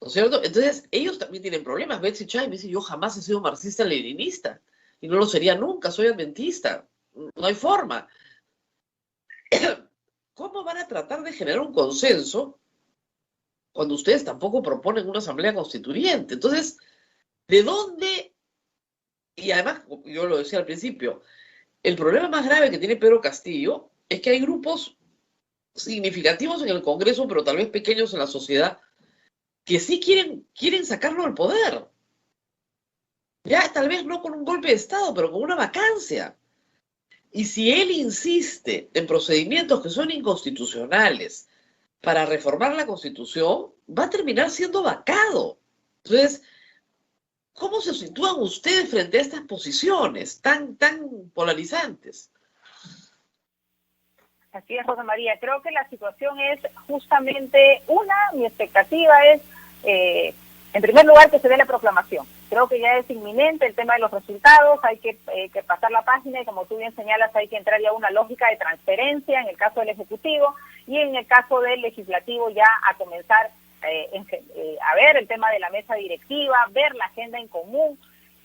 ¿No es cierto? Entonces, ellos también tienen problemas. Betsy Chávez me dice, yo jamás he sido marxista-leninista y no lo sería nunca, soy adventista. No hay forma. ¿Cómo van a tratar de generar un consenso cuando ustedes tampoco proponen una asamblea constituyente? Entonces, ¿de dónde? Y además, yo lo decía al principio, el problema más grave que tiene Pedro Castillo es que hay grupos significativos en el Congreso, pero tal vez pequeños en la sociedad, que sí quieren sacarlo del poder. Ya tal vez no con un golpe de Estado, pero con una vacancia. Y si él insiste en procedimientos que son inconstitucionales para reformar la Constitución, va a terminar siendo vacado. Entonces, ¿cómo se sitúan ustedes frente a estas posiciones tan polarizantes? Así es, Rosa María. Creo que la situación es justamente mi expectativa es, en primer lugar, que se dé la proclamación. Creo que ya es inminente el tema de los resultados, hay que pasar la página y, como tú bien señalas, hay que entrar ya a una lógica de transferencia en el caso del Ejecutivo y en el caso del Legislativo ya a comenzar a ver el tema de la mesa directiva, ver la agenda en común.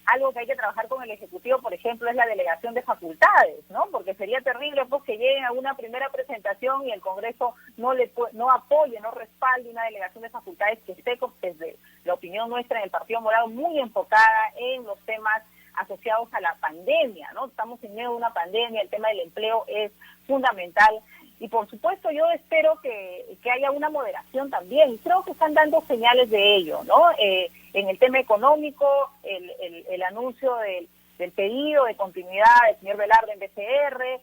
Algo que hay que trabajar con el Ejecutivo, por ejemplo, es la delegación de facultades, ¿no? Porque sería terrible pues que lleguen a una primera presentación y el Congreso no apoye, no respalde una delegación de facultades que esté, desde la opinión nuestra en el Partido Morado, muy enfocada en los temas asociados a la pandemia, ¿no? Estamos en medio de una pandemia, el tema del empleo es fundamental. Y por supuesto yo espero que haya una moderación también. Creo que están dando señales de ello, ¿no? En el tema económico, el anuncio del pedido de continuidad del señor Velarde en BCR,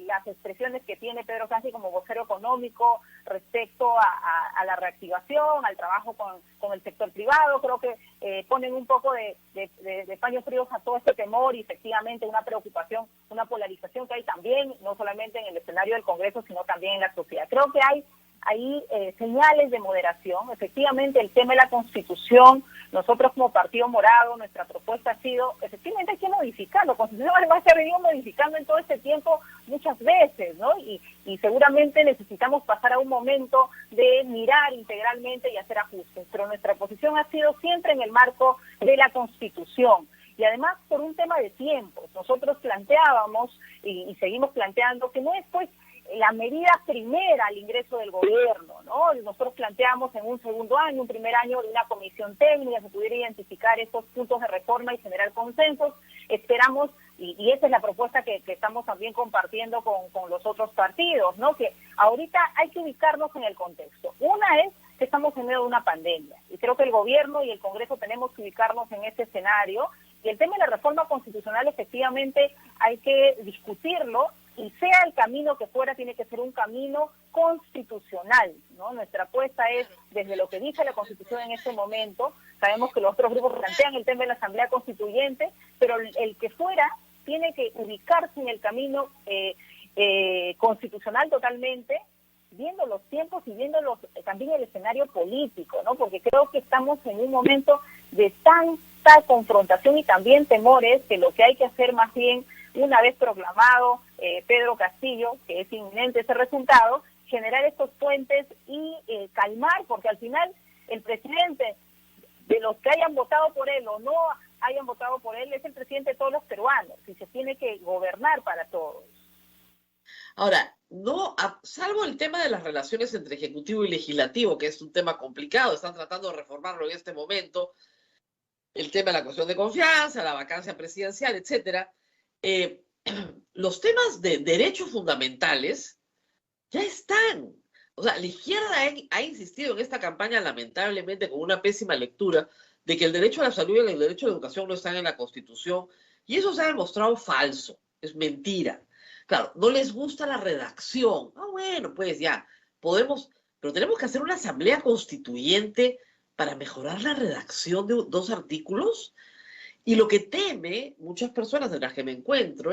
las expresiones que tiene Pedro Cassi como vocero económico respecto a la reactivación, al trabajo con el sector privado, creo que ponen un poco de paños fríos a todo este temor y efectivamente una preocupación, una polarización que hay también, no solamente en el escenario del Congreso, sino también en la sociedad. Creo que hay señales de moderación. Efectivamente, el tema de la Constitución, nosotros como Partido Morado, nuestra propuesta ha sido, efectivamente hay que modificarlo. La Constitución además se ha venido modificando en todo este tiempo muchas veces, ¿no? Y seguramente necesitamos pasar a un momento de mirar integralmente y hacer ajustes. Pero nuestra posición ha sido siempre en el marco de la Constitución. Y además por un tema de tiempos. Nosotros planteábamos y seguimos planteando que no es pues la medida primera al ingreso del gobierno, ¿no? Nosotros planteamos en un segundo año, un primer año de una comisión técnica que pudiera identificar estos puntos de reforma y generar consensos. Esperamos, y esa es la propuesta que estamos también compartiendo con los otros partidos, ¿no? Que ahorita hay que ubicarnos en el contexto. Una es que estamos en medio de una pandemia, y creo que el gobierno y el Congreso tenemos que ubicarnos en ese escenario, y el tema de la reforma constitucional efectivamente hay que discutirlo, y sea el camino que fuera, tiene que ser un camino constitucional, ¿no? Nuestra apuesta es, desde lo que dice la Constitución en este momento, sabemos que los otros grupos plantean el tema de la Asamblea Constituyente, pero el que fuera tiene que ubicarse en el camino constitucional totalmente, viendo los tiempos y viendo también el escenario político, ¿no? Porque creo que estamos en un momento de tanta confrontación y también temores que lo que hay que hacer más bien, una vez proclamado Pedro Castillo, que es inminente ese resultado, generar estos puentes y calmar, porque al final el presidente, de los que hayan votado por él o no hayan votado por él, es el presidente de todos los peruanos y se tiene que gobernar para todos. Ahora, no, salvo el tema de las relaciones entre Ejecutivo y Legislativo, que es un tema complicado, están tratando de reformarlo en este momento, el tema de la cuestión de confianza, la vacancia presidencial, etcétera, los temas de derechos fundamentales ya están. O sea, la izquierda ha insistido en esta campaña, lamentablemente, con una pésima lectura, de que el derecho a la salud y el derecho a la educación no están en la Constitución, y eso se ha demostrado falso, es mentira. Claro, no les gusta la redacción. Ah, bueno, pues ya, podemos, pero tenemos que hacer una asamblea constituyente para mejorar la redacción de 2 artículos. Y lo que teme muchas personas de las que me encuentro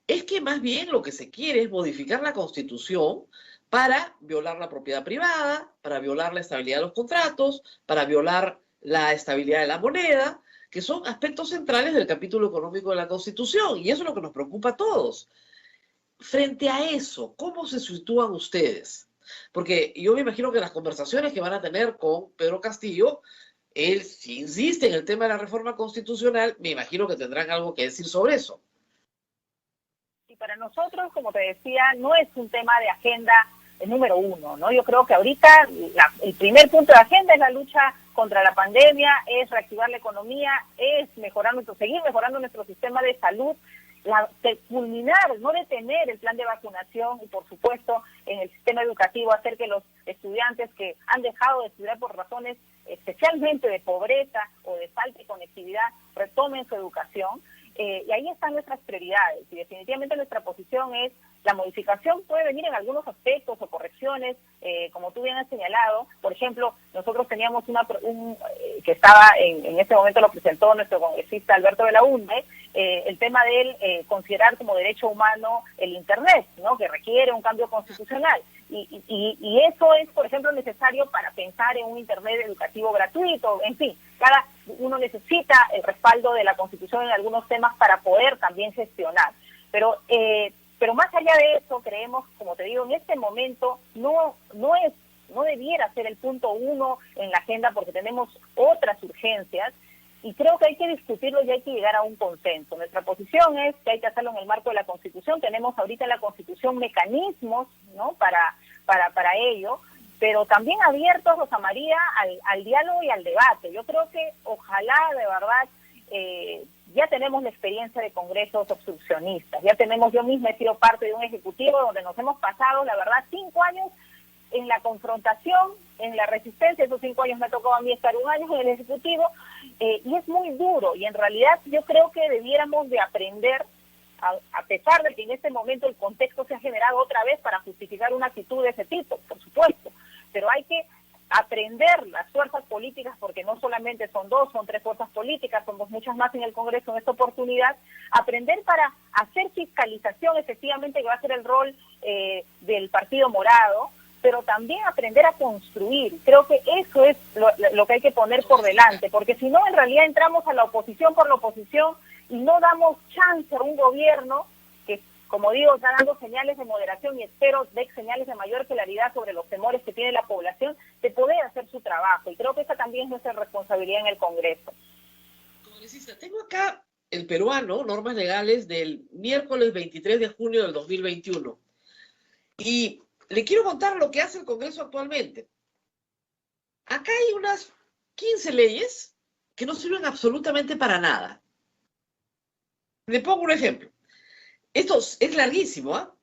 es que más bien lo que se quiere es modificar la Constitución para violar la propiedad privada, para violar la estabilidad de los contratos, para violar la estabilidad de la moneda, que son aspectos centrales del capítulo económico de la Constitución. Y eso es lo que nos preocupa a todos. Frente a eso, ¿cómo se sitúan ustedes? Porque yo me imagino que las conversaciones que van a tener con Pedro Castillo, él, si insiste en el tema de la reforma constitucional, me imagino que tendrán algo que decir sobre eso. Y para nosotros, como te decía, no es un tema de agenda número 1, ¿no? Yo creo que ahorita el primer punto de agenda es la lucha contra la pandemia, es reactivar la economía, es seguir mejorando nuestro sistema de salud, culminar, no detener el plan de vacunación y, por supuesto, en el sistema educativo, hacer que los estudiantes que han dejado de estudiar por razones especialmente de pobreza o de falta de conectividad retomen su educación. Y ahí están nuestras prioridades. Y definitivamente nuestra posición es, la modificación puede venir en algunos aspectos o correcciones, como tú bien has señalado. Por ejemplo, nosotros teníamos que estaba en ese momento lo presentó nuestro congresista Alberto Belaúnde, el tema de considerar como derecho humano el Internet, ¿no? Que requiere un cambio constitucional. Y eso es, por ejemplo, necesario para pensar en un Internet educativo gratuito. En fin, cada uno necesita el respaldo de la Constitución en algunos temas para poder también gestionar. Pero más allá de eso, creemos, como te digo, en este momento no debiera ser el punto uno en la agenda porque tenemos otras urgencias y creo que hay que discutirlo y hay que llegar a un consenso. Nuestra posición es que hay que hacerlo en el marco de la Constitución. Tenemos ahorita en la Constitución mecanismos, ¿no? para ello, pero también abiertos, Rosa María, al diálogo y al debate. Yo creo que ojalá de verdad ya tenemos la experiencia de congresos obstruccionistas, yo misma he sido parte de un ejecutivo donde nos hemos pasado, la verdad, 5 años en la confrontación, en la resistencia. Esos 5 años me ha tocado a mí estar 1 año en el Ejecutivo, y es muy duro, y en realidad yo creo que debiéramos de aprender, a pesar de que en este momento el contexto se ha generado otra vez para justificar una actitud de ese tipo, por supuesto, pero hay que aprender las fuerzas políticas, porque no solamente son 2, son 3 fuerzas políticas, somos muchas más en el Congreso en esta oportunidad, aprender para hacer fiscalización efectivamente, que va a ser el rol del Partido Morado, pero también aprender a construir. Creo que eso es lo que hay que poner por delante, porque si no, en realidad entramos a la oposición por la oposición y no damos chance a un gobierno que, como digo, está dando señales de moderación y espero dé señales de mayor claridad sobre los temores que tiene la población de poder hacer su trabajo. Y creo que esa también es nuestra responsabilidad en el Congreso. Congresista, tengo acá el peruano, normas legales del miércoles 23 de junio del 2021. Y le quiero contar lo que hace el Congreso actualmente. Acá hay unas 15 leyes que no sirven absolutamente para nada. Le pongo un ejemplo. Esto es larguísimo, ¿ah?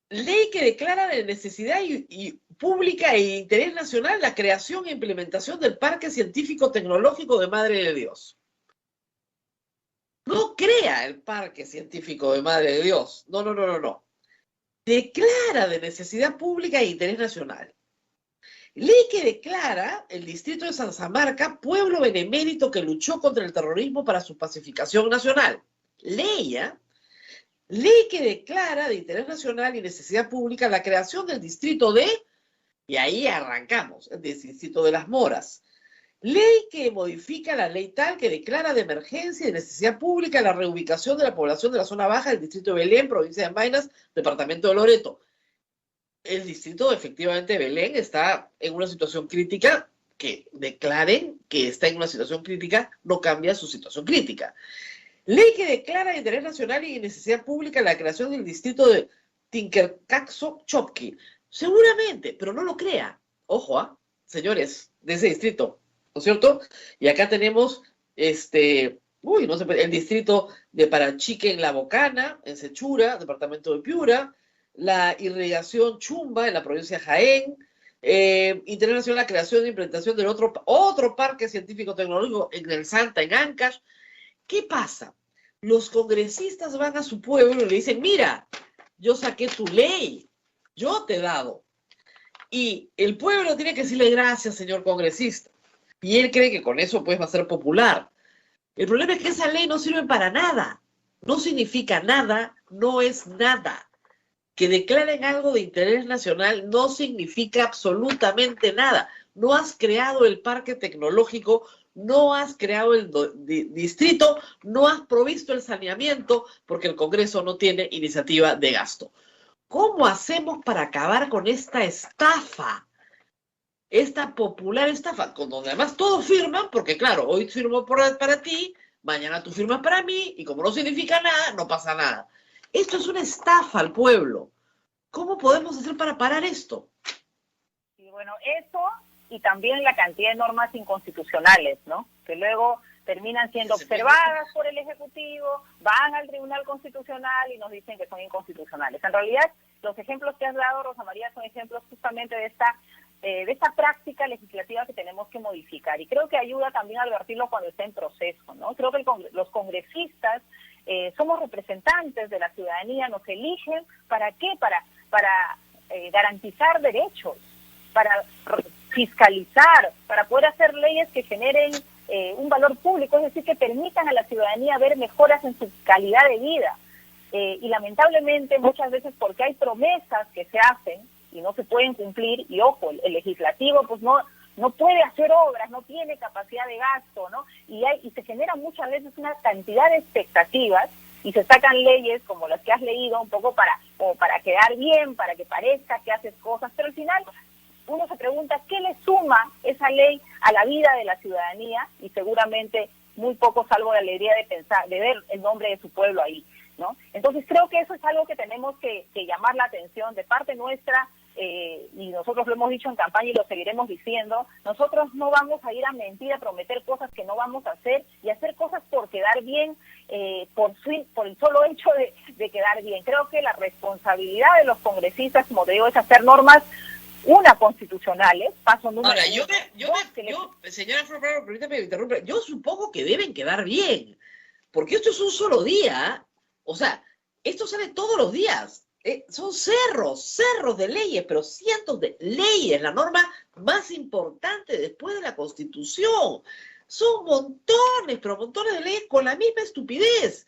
Ley que declara de necesidad y pública e interés nacional la creación e implementación del Parque Científico Tecnológico de Madre de Dios. No crea el Parque Científico de Madre de Dios. No. Declara de necesidad pública e interés nacional. Ley que declara el distrito de Sanzamarca pueblo benemérito que luchó contra el terrorismo para su pacificación nacional. Ley que declara de interés nacional y necesidad pública la creación del distrito de, y ahí arrancamos, el distrito de Las Moras. Ley que modifica la ley tal que declara de emergencia y necesidad pública la reubicación de la población de la zona baja del distrito de Belén, provincia de Maynas, departamento de Loreto. El distrito efectivamente de Belén está en una situación crítica. Que declaren que está en una situación crítica no cambia su situación crítica. Ley que declara de interés nacional y necesidad pública la creación del distrito de Tinkercaxo-Chopqui. Seguramente, pero no lo crea. Ojo, señores, de ese distrito, ¿no es cierto? Y acá tenemos el distrito de Paranchique en La Bocana, en Sechura, departamento de Piura, la irrigación Chumba en la provincia de Jaén, interés nacional la creación e implementación del otro parque científico tecnológico en el Santa, en Ancash. ¿Qué pasa? Los congresistas van a su pueblo y le dicen, mira, yo saqué tu ley, yo te he dado. Y el pueblo tiene que decirle gracias, señor congresista. Y él cree que con eso pues va a ser popular. El problema es que esa ley no sirve para nada. No significa nada, no es nada. Que declaren algo de interés nacional no significa absolutamente nada. No has creado el parque tecnológico, no has creado el distrito, no has provisto el saneamiento porque el Congreso no tiene iniciativa de gasto. ¿Cómo hacemos para acabar con esta estafa? Esta popular estafa, con donde además todos firman, porque claro, hoy firmo para ti, mañana tú firmas para mí, y como no significa nada, no pasa nada. Esto es una estafa al pueblo. ¿Cómo podemos hacer para parar esto? Y bueno, eso y también la cantidad de normas inconstitucionales, ¿no? Que luego terminan siendo observadas por el Ejecutivo, van al Tribunal Constitucional y nos dicen que son inconstitucionales. En realidad, los ejemplos que has dado, Rosa María, son ejemplos justamente de esta práctica legislativa que tenemos que modificar. Y creo que ayuda también a advertirlo cuando está en proceso, ¿no? Creo que los congresistas somos representantes de la ciudadanía, nos eligen, ¿para qué? Para garantizar derechos, para fiscalizar, para poder hacer leyes que generen un valor público, es decir, que permitan a la ciudadanía ver mejoras en su calidad de vida. Y lamentablemente muchas veces porque hay promesas que se hacen y no se pueden cumplir, y ojo, el legislativo pues no puede hacer obras, no tiene capacidad de gasto, ¿no? Y se generan muchas veces una cantidad de expectativas y se sacan leyes como las que has leído un poco para quedar bien, para que parezca que haces cosas, pero al final uno se pregunta qué le suma esa ley a la vida de la ciudadanía, y seguramente muy poco, salvo la alegría de ver el nombre de su pueblo ahí, ¿no? Entonces creo que eso es algo que tenemos que llamar la atención de parte nuestra, y nosotros lo hemos dicho en campaña y lo seguiremos diciendo. Nosotros no vamos a ir a mentir, a prometer cosas que no vamos a hacer y hacer cosas por quedar bien, por el solo hecho de quedar bien. Creo que la responsabilidad de los congresistas, como te digo, es hacer normas constitucionales, paso número Ahora, uno. Señora Flor, permítame que me interrumpa, yo supongo que deben quedar bien, porque esto es un solo día, o sea, esto sale todos los días. Son cerros de leyes, pero cientos de leyes, la norma más importante después de la Constitución. Son montones, pero montones de leyes con la misma estupidez.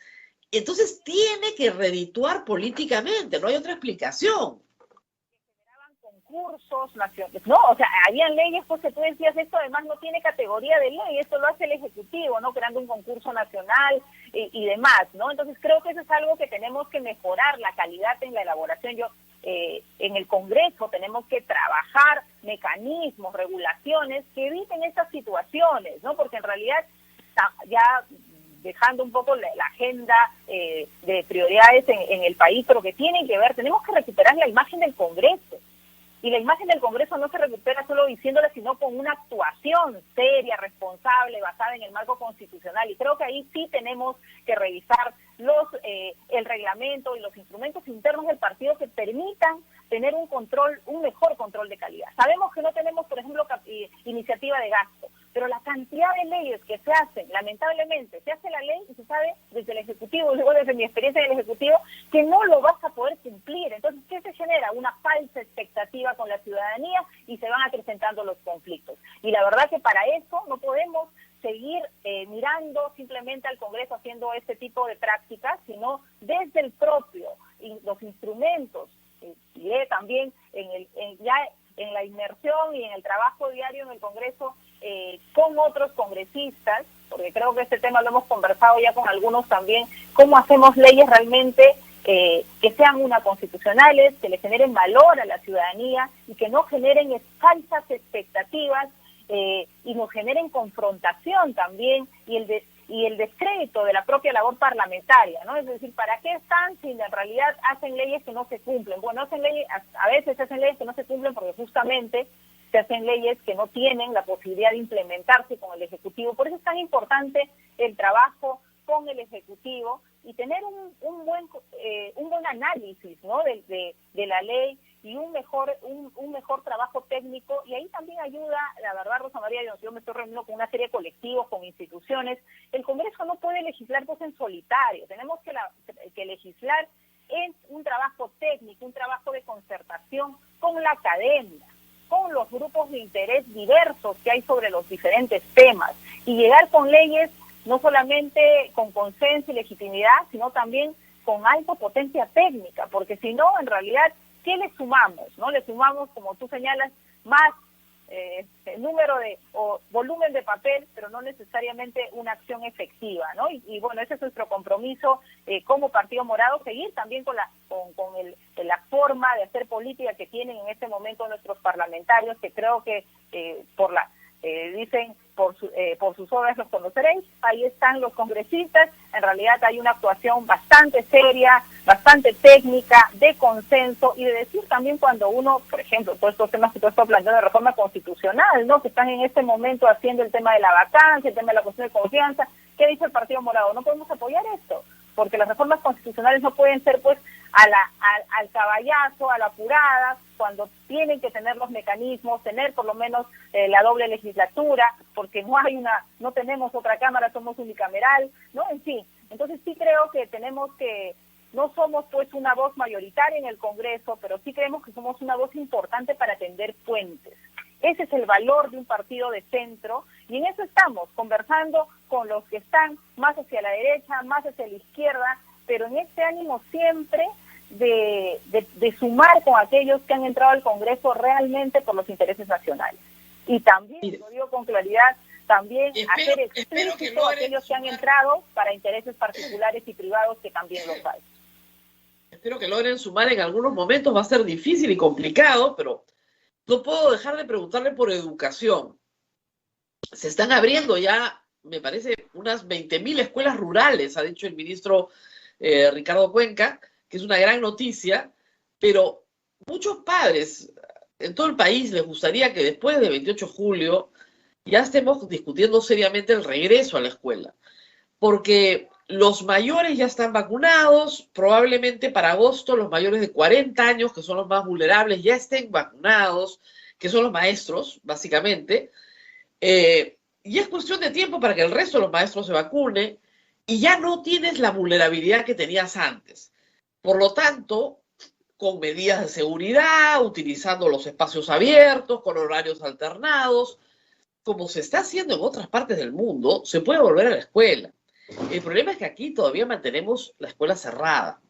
Entonces tiene que redituar políticamente, no hay otra explicación. Concursos nacionales, no, o sea, habían leyes, pues que tú decías, esto además no tiene categoría de ley, esto lo hace el Ejecutivo, ¿no? Creando un concurso nacional y demás, ¿no? Entonces creo que eso es algo que tenemos que mejorar, la calidad en la elaboración. En el Congreso tenemos que trabajar mecanismos, regulaciones que eviten estas situaciones, ¿no? Porque en realidad ya dejando un poco la agenda de prioridades en el país, pero que tienen que ver, tenemos que recuperar la imagen del Congreso. Y la imagen del Congreso no se recupera solo diciéndole, sino con una actuación seria, responsable, basada en el marco constitucional. Y creo que ahí sí tenemos que revisar el reglamento y los instrumentos internos del partido que permitan tener un mejor control de calidad. Sabemos que no tenemos, por ejemplo, iniciativa de gasto, pero la cantidad de leyes que se hacen, lamentablemente, se hace la ley y se sabe desde el Ejecutivo, luego desde mi experiencia en el Ejecutivo, que no lo vas a poder cumplir. Entonces, ¿qué se genera? Una falsa expectativa con la ciudadanía y se van acrecentando los conflictos. Y la verdad que para eso no podemos seguir mirando simplemente al Congreso haciendo este tipo de prácticas, sino desde el propio, y los instrumentos, y también en la inmersión y en el trabajo diario en el Congreso con otros congresistas, porque creo que este tema lo hemos conversado ya con algunos también, cómo hacemos leyes realmente que sean constitucionales, que le generen valor a la ciudadanía y que no generen falsas expectativas y nos generen confrontación también y el descrédito de la propia labor parlamentaria, ¿no? Es decir, ¿para qué están si en realidad hacen leyes que no se cumplen? Bueno, a veces se hacen leyes que no se cumplen porque justamente se hacen leyes que no tienen la posibilidad de implementarse con el Ejecutivo. Por eso es tan importante el trabajo con el Ejecutivo y tener un buen análisis, ¿no? de la ley y un mejor trabajo técnico. Y ahí también ayuda, la verdad, Rosa María, yo me estoy reuniendo con una serie de colectivos, con instituciones. El Congreso no puede legislar pues en solitario, tenemos que legislar en un trabajo técnico, un trabajo de concertación con la academia, con los grupos de interés diversos que hay sobre los diferentes temas, y llegar con leyes no solamente con consenso y legitimidad, sino también con alta potencia técnica, porque si no, en realidad, ¿qué le sumamos? ¿No? Le sumamos, como tú señalas, más número o volumen de papel, pero no necesariamente una acción efectiva, ¿no? Y bueno, ese es nuestro compromiso como Partido Morado, seguir también con la forma de hacer política que tienen en este momento nuestros parlamentarios, que creo que dicen por sus obras los conoceréis. Ahí están los congresistas. En realidad hay una actuación bastante seria, bastante técnica, de consenso, y de decir también cuando uno, por ejemplo, todos estos temas que tú estás planteando de reforma constitucional, ¿no? Que están en este momento haciendo el tema de la vacancia, el tema de la cuestión de confianza. ¿Qué dice el Partido Morado? No podemos apoyar esto, porque las reformas constitucionales no pueden ser pues al caballazo, a la apurada, cuando tienen que tener los mecanismos, tener por lo menos la doble legislatura, porque no tenemos otra cámara, somos unicameral, ¿no? En fin, entonces sí creo que no somos pues una voz mayoritaria en el Congreso, pero sí creemos que somos una voz importante para tender puentes. Ese es el valor de un partido de centro, y en eso estamos, conversando con los que están más hacia la derecha, más hacia la izquierda, pero en este ánimo siempre de sumar con aquellos que han entrado al Congreso realmente por los intereses nacionales. Y también, lo digo con claridad, también hacer explícito a aquellos que han entrado para intereses particulares y privados, que también los hay. Espero que logren sumar en algunos momentos, va a ser difícil y complicado, pero no puedo dejar de preguntarle por educación. Se están abriendo ya, me parece, unas 20.000 escuelas rurales, ha dicho el ministro Ricardo Cuenca, que es una gran noticia, pero muchos padres en todo el país les gustaría que después del 28 de julio ya estemos discutiendo seriamente el regreso a la escuela, porque los mayores ya están vacunados, probablemente para agosto los mayores de 40 años, que son los más vulnerables, ya estén vacunados, que son los maestros, básicamente, y es cuestión de tiempo para que el resto de los maestros se vacune, y ya no tienes la vulnerabilidad que tenías antes. Por lo tanto, con medidas de seguridad, utilizando los espacios abiertos, con horarios alternados, como se está haciendo en otras partes del mundo, se puede volver a la escuela. El problema es que aquí todavía mantenemos la escuela cerrada.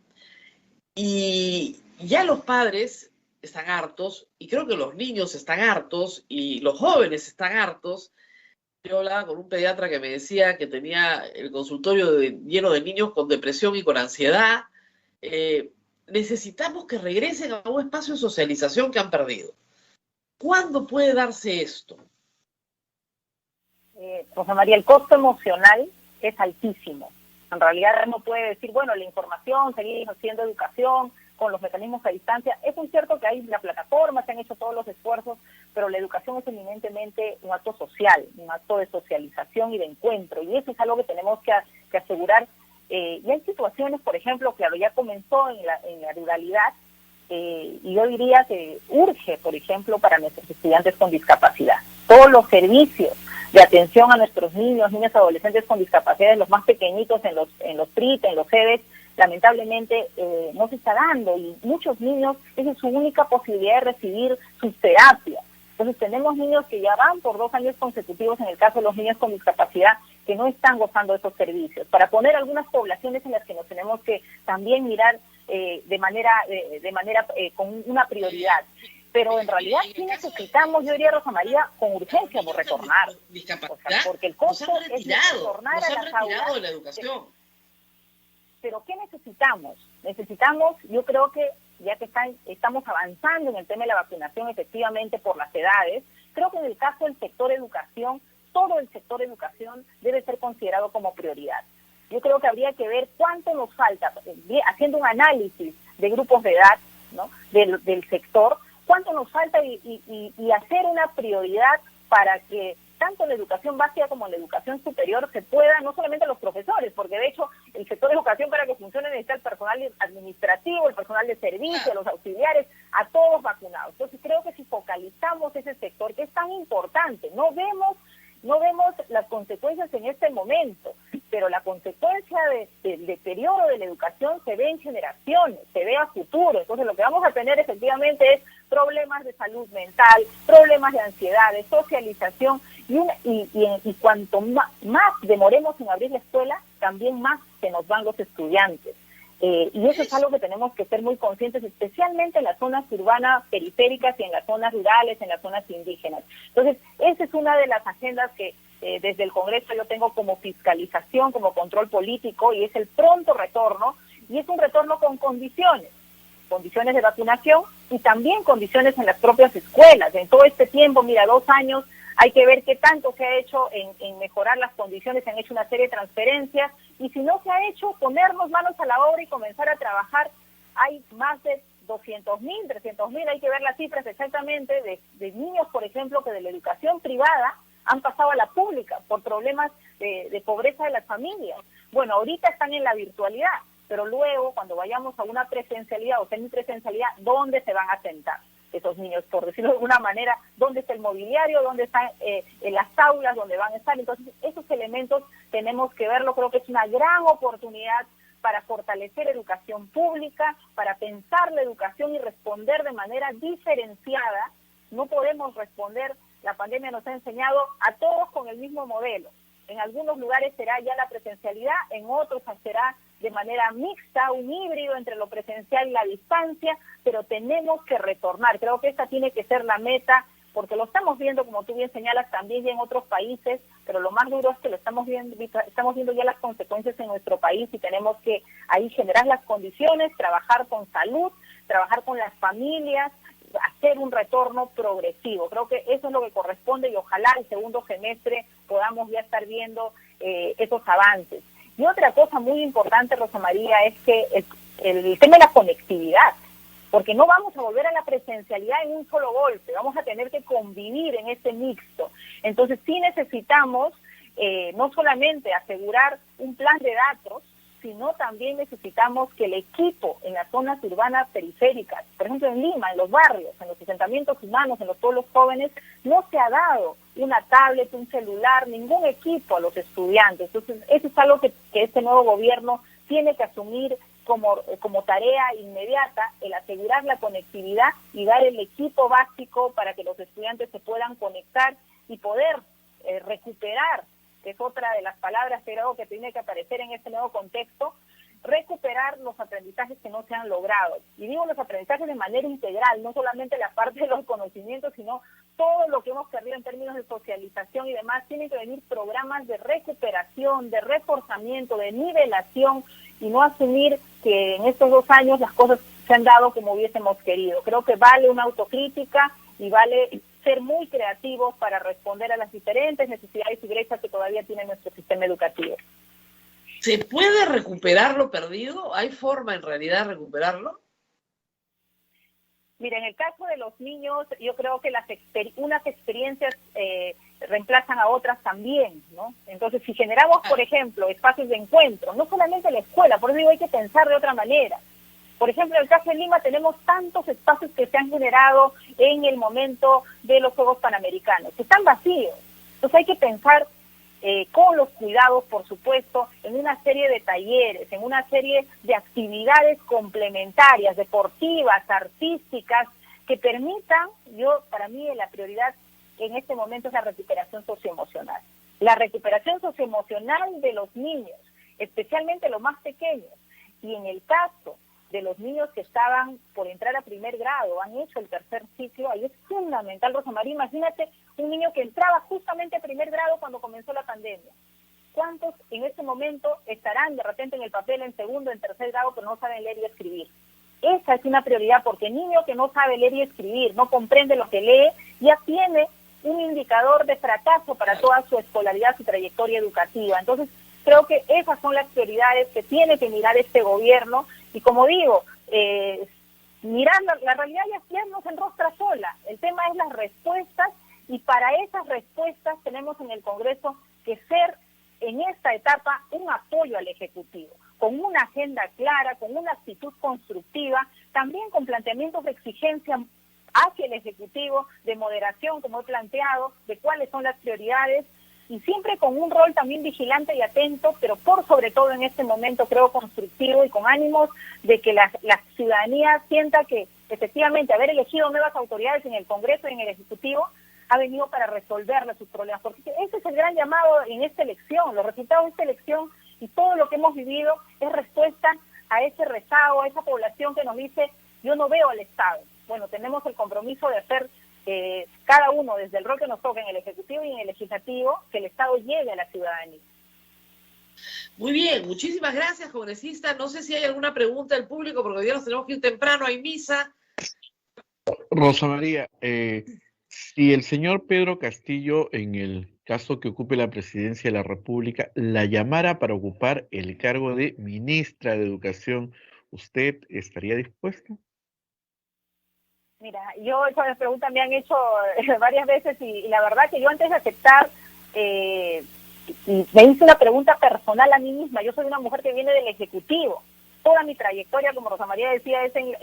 Y ya los padres están hartos, y creo que los niños están hartos, y los jóvenes están hartos. Yo hablaba con un pediatra que me decía que tenía el consultorio lleno de niños con depresión y con ansiedad. Necesitamos que regresen a un espacio de socialización que han perdido. ¿Cuándo puede darse esto? Rosa María, el costo emocional es altísimo. En realidad uno puede decir, bueno, la información, seguir haciendo educación con los mecanismos a distancia. Es muy cierto que hay la plataforma, se han hecho todos los esfuerzos, pero la educación es eminentemente un acto social, un acto de socialización y de encuentro, y eso es algo que tenemos que asegurar. Y hay situaciones, por ejemplo, claro, ya comenzó en la ruralidad, y yo diría que urge, por ejemplo, para nuestros estudiantes con discapacidad. Todos los servicios de atención a nuestros niños y adolescentes con discapacidades, los más pequeñitos en los PRIT, en los CEDES, lamentablemente no se está dando, y muchos niños, esa es su única posibilidad de recibir sus terapias. Entonces tenemos niños que ya van por 2 años consecutivos, en el caso de los niños con discapacidad, que no están gozando de esos servicios. Para poner algunas poblaciones en las que nos tenemos que también mirar de manera con una prioridad. Pero en realidad sí necesitamos, yo diría, Rosa María, con urgencia por retornar. O sea, porque el costo es retornar a las aulas de la educación. Pero ¿qué necesitamos? Necesitamos, yo creo que ya que estamos avanzando en el tema de la vacunación efectivamente por las edades, creo que en el caso del sector educación, todo el sector educación debe ser considerado como prioridad. Yo creo que habría que ver cuánto nos falta, haciendo un análisis de grupos de edad, ¿no?, del sector, cuánto nos falta y hacer una prioridad para que tanto en la educación básica como en la educación superior se pueda, no solamente los profesores, porque de hecho el sector de educación, para que funcione, necesita el personal administrativo, el personal de servicio, los auxiliares, a todos vacunados. Entonces creo que si focalizamos ese sector, que es tan importante, no vemos las consecuencias en este momento, pero la consecuencia del deterioro de la educación se ve en generaciones, se ve a futuro. Entonces lo que vamos a tener efectivamente es problemas de salud mental, problemas de ansiedad, de socialización, y cuanto más demoremos en abrir la escuela, también más se nos van los estudiantes. Y eso es algo que tenemos que ser muy conscientes, especialmente en las zonas urbanas periféricas y en las zonas rurales, en las zonas indígenas. Entonces, esa es una de las agendas que desde el Congreso yo tengo como fiscalización, como control político, y es el pronto retorno, y es un retorno con condiciones de vacunación y también condiciones en las propias escuelas. En todo este tiempo, mira, 2 años, hay que ver qué tanto se ha hecho en mejorar las condiciones, se han hecho una serie de transferencias, y si no se ha hecho, ponernos manos a la obra y comenzar a trabajar. Hay más de 200.000, 300.000, hay que ver las cifras exactamente, de niños, por ejemplo, que de la educación privada han pasado a la pública por problemas de pobreza de las familias. Bueno, ahorita están en la virtualidad, pero luego, cuando vayamos a una presencialidad o semipresencialidad, ¿dónde se van a sentar esos niños? Por decirlo de alguna manera, ¿dónde está el mobiliario? ¿Dónde están las aulas? ¿Dónde van a estar? Entonces, esos elementos tenemos que verlo. Creo que es una gran oportunidad para fortalecer educación pública, para pensar la educación y responder de manera diferenciada no podemos responder. La pandemia nos ha enseñado a todos con el mismo modelo. En algunos lugares será ya la presencialidad, en otros será de manera mixta, un híbrido entre lo presencial y la distancia, pero tenemos que retornar. Creo que esta tiene que ser la meta, porque lo estamos viendo, como tú bien señalas, también ya en otros países, pero lo más duro es que lo estamos viendo ya las consecuencias en nuestro país y tenemos que ahí generar las condiciones, trabajar con salud, trabajar con las familias, hacer un retorno progresivo. Creo que eso es lo que corresponde y ojalá el segundo semestre podamos ya estar viendo esos avances. Y otra cosa muy importante, Rosa María, es que el tema de la conectividad, porque no vamos a volver a la presencialidad en un solo golpe, vamos a tener que convivir en este mixto. Entonces sí necesitamos no solamente asegurar un plan de datos, sino también necesitamos que el equipo en las zonas urbanas periféricas, por ejemplo en Lima, en los barrios, en los asentamientos humanos, en los pueblos jóvenes, no se ha dado una tablet, un celular, ningún equipo a los estudiantes. Entonces eso es algo que este nuevo gobierno tiene que asumir como tarea inmediata, el asegurar la conectividad y dar el equipo básico para que los estudiantes se puedan conectar y poder recuperar, que es otra de las palabras que creo que tiene que aparecer en este nuevo contexto, recuperar los aprendizajes que no se han logrado. Y digo los aprendizajes de manera integral, no solamente la parte de los conocimientos, sino todo lo que hemos perdido en términos de socialización y demás. Tienen que venir programas de recuperación, de reforzamiento, de nivelación, y no asumir que en estos 2 años las cosas se han dado como hubiésemos querido. Creo que vale una autocrítica y vale ser muy creativos para responder a las diferentes necesidades y brechas que todavía tiene nuestro sistema educativo. ¿Se puede recuperar lo perdido? ¿Hay forma en realidad de recuperarlo? Mira, en el caso de los niños, yo creo que unas experiencias reemplazan a otras también, ¿no? Entonces, si generamos, por ejemplo, espacios de encuentro, no solamente en la escuela, por eso digo, hay que pensar de otra manera. Por ejemplo, en el caso de Lima tenemos tantos espacios que se han generado en el momento de los Juegos Panamericanos, que están vacíos. Entonces hay que pensar con los cuidados, por supuesto, en una serie de talleres, en una serie de actividades complementarias, deportivas, artísticas, que permitan, para mí la prioridad en este momento es la recuperación socioemocional. La recuperación socioemocional de los niños, especialmente los más pequeños, y en el caso de los niños que estaban por entrar a primer grado, han hecho el tercer ciclo, ahí es fundamental, Rosa María. Imagínate un niño que entraba justamente a primer grado cuando comenzó la pandemia. ¿Cuántos en este momento estarán de repente en el papel en segundo, en tercer grado, pero no saben leer y escribir? Esa es una prioridad, porque el niño que no sabe leer y escribir, no comprende lo que lee, ya tiene un indicador de fracaso para toda su escolaridad, su trayectoria educativa. Entonces, creo que esas son las prioridades que tiene que mirar este gobierno. Y como digo, mirar la realidad ya no se enrostra sola. El tema es las respuestas, y para esas respuestas tenemos en el Congreso que ser en esta etapa un apoyo al Ejecutivo, con una agenda clara, con una actitud constructiva, también con planteamientos de exigencia hacia el Ejecutivo, de moderación, como he planteado, de cuáles son las prioridades, y siempre con un rol también vigilante y atento, pero por sobre todo en este momento creo constructivo y con ánimos de que la ciudadanía sienta que efectivamente haber elegido nuevas autoridades en el Congreso y en el Ejecutivo ha venido para resolverle sus problemas, porque ese es el gran llamado en esta elección. Los resultados de esta elección y todo lo que hemos vivido es respuesta a ese rezago, a esa población que nos dice: yo no veo al Estado. Bueno, tenemos el compromiso de hacer cada uno desde el rol que nos toca en el Ejecutivo y en el Legislativo, que el Estado llegue a la ciudadanía. Muy bien, muchísimas gracias, congresista. No sé si hay alguna pregunta del público, porque hoy día nos tenemos que ir temprano, hay misa. Rosa María, si el señor Pedro Castillo, en el caso que ocupe la presidencia de la República, la llamara para ocupar el cargo de ministra de Educación, ¿usted estaría dispuesta? Mira, esas preguntas me han hecho varias veces y la verdad que yo antes de aceptar, me hice una pregunta personal a mí misma. Yo soy una mujer que viene del Ejecutivo. Toda mi trayectoria, como Rosa María decía, es en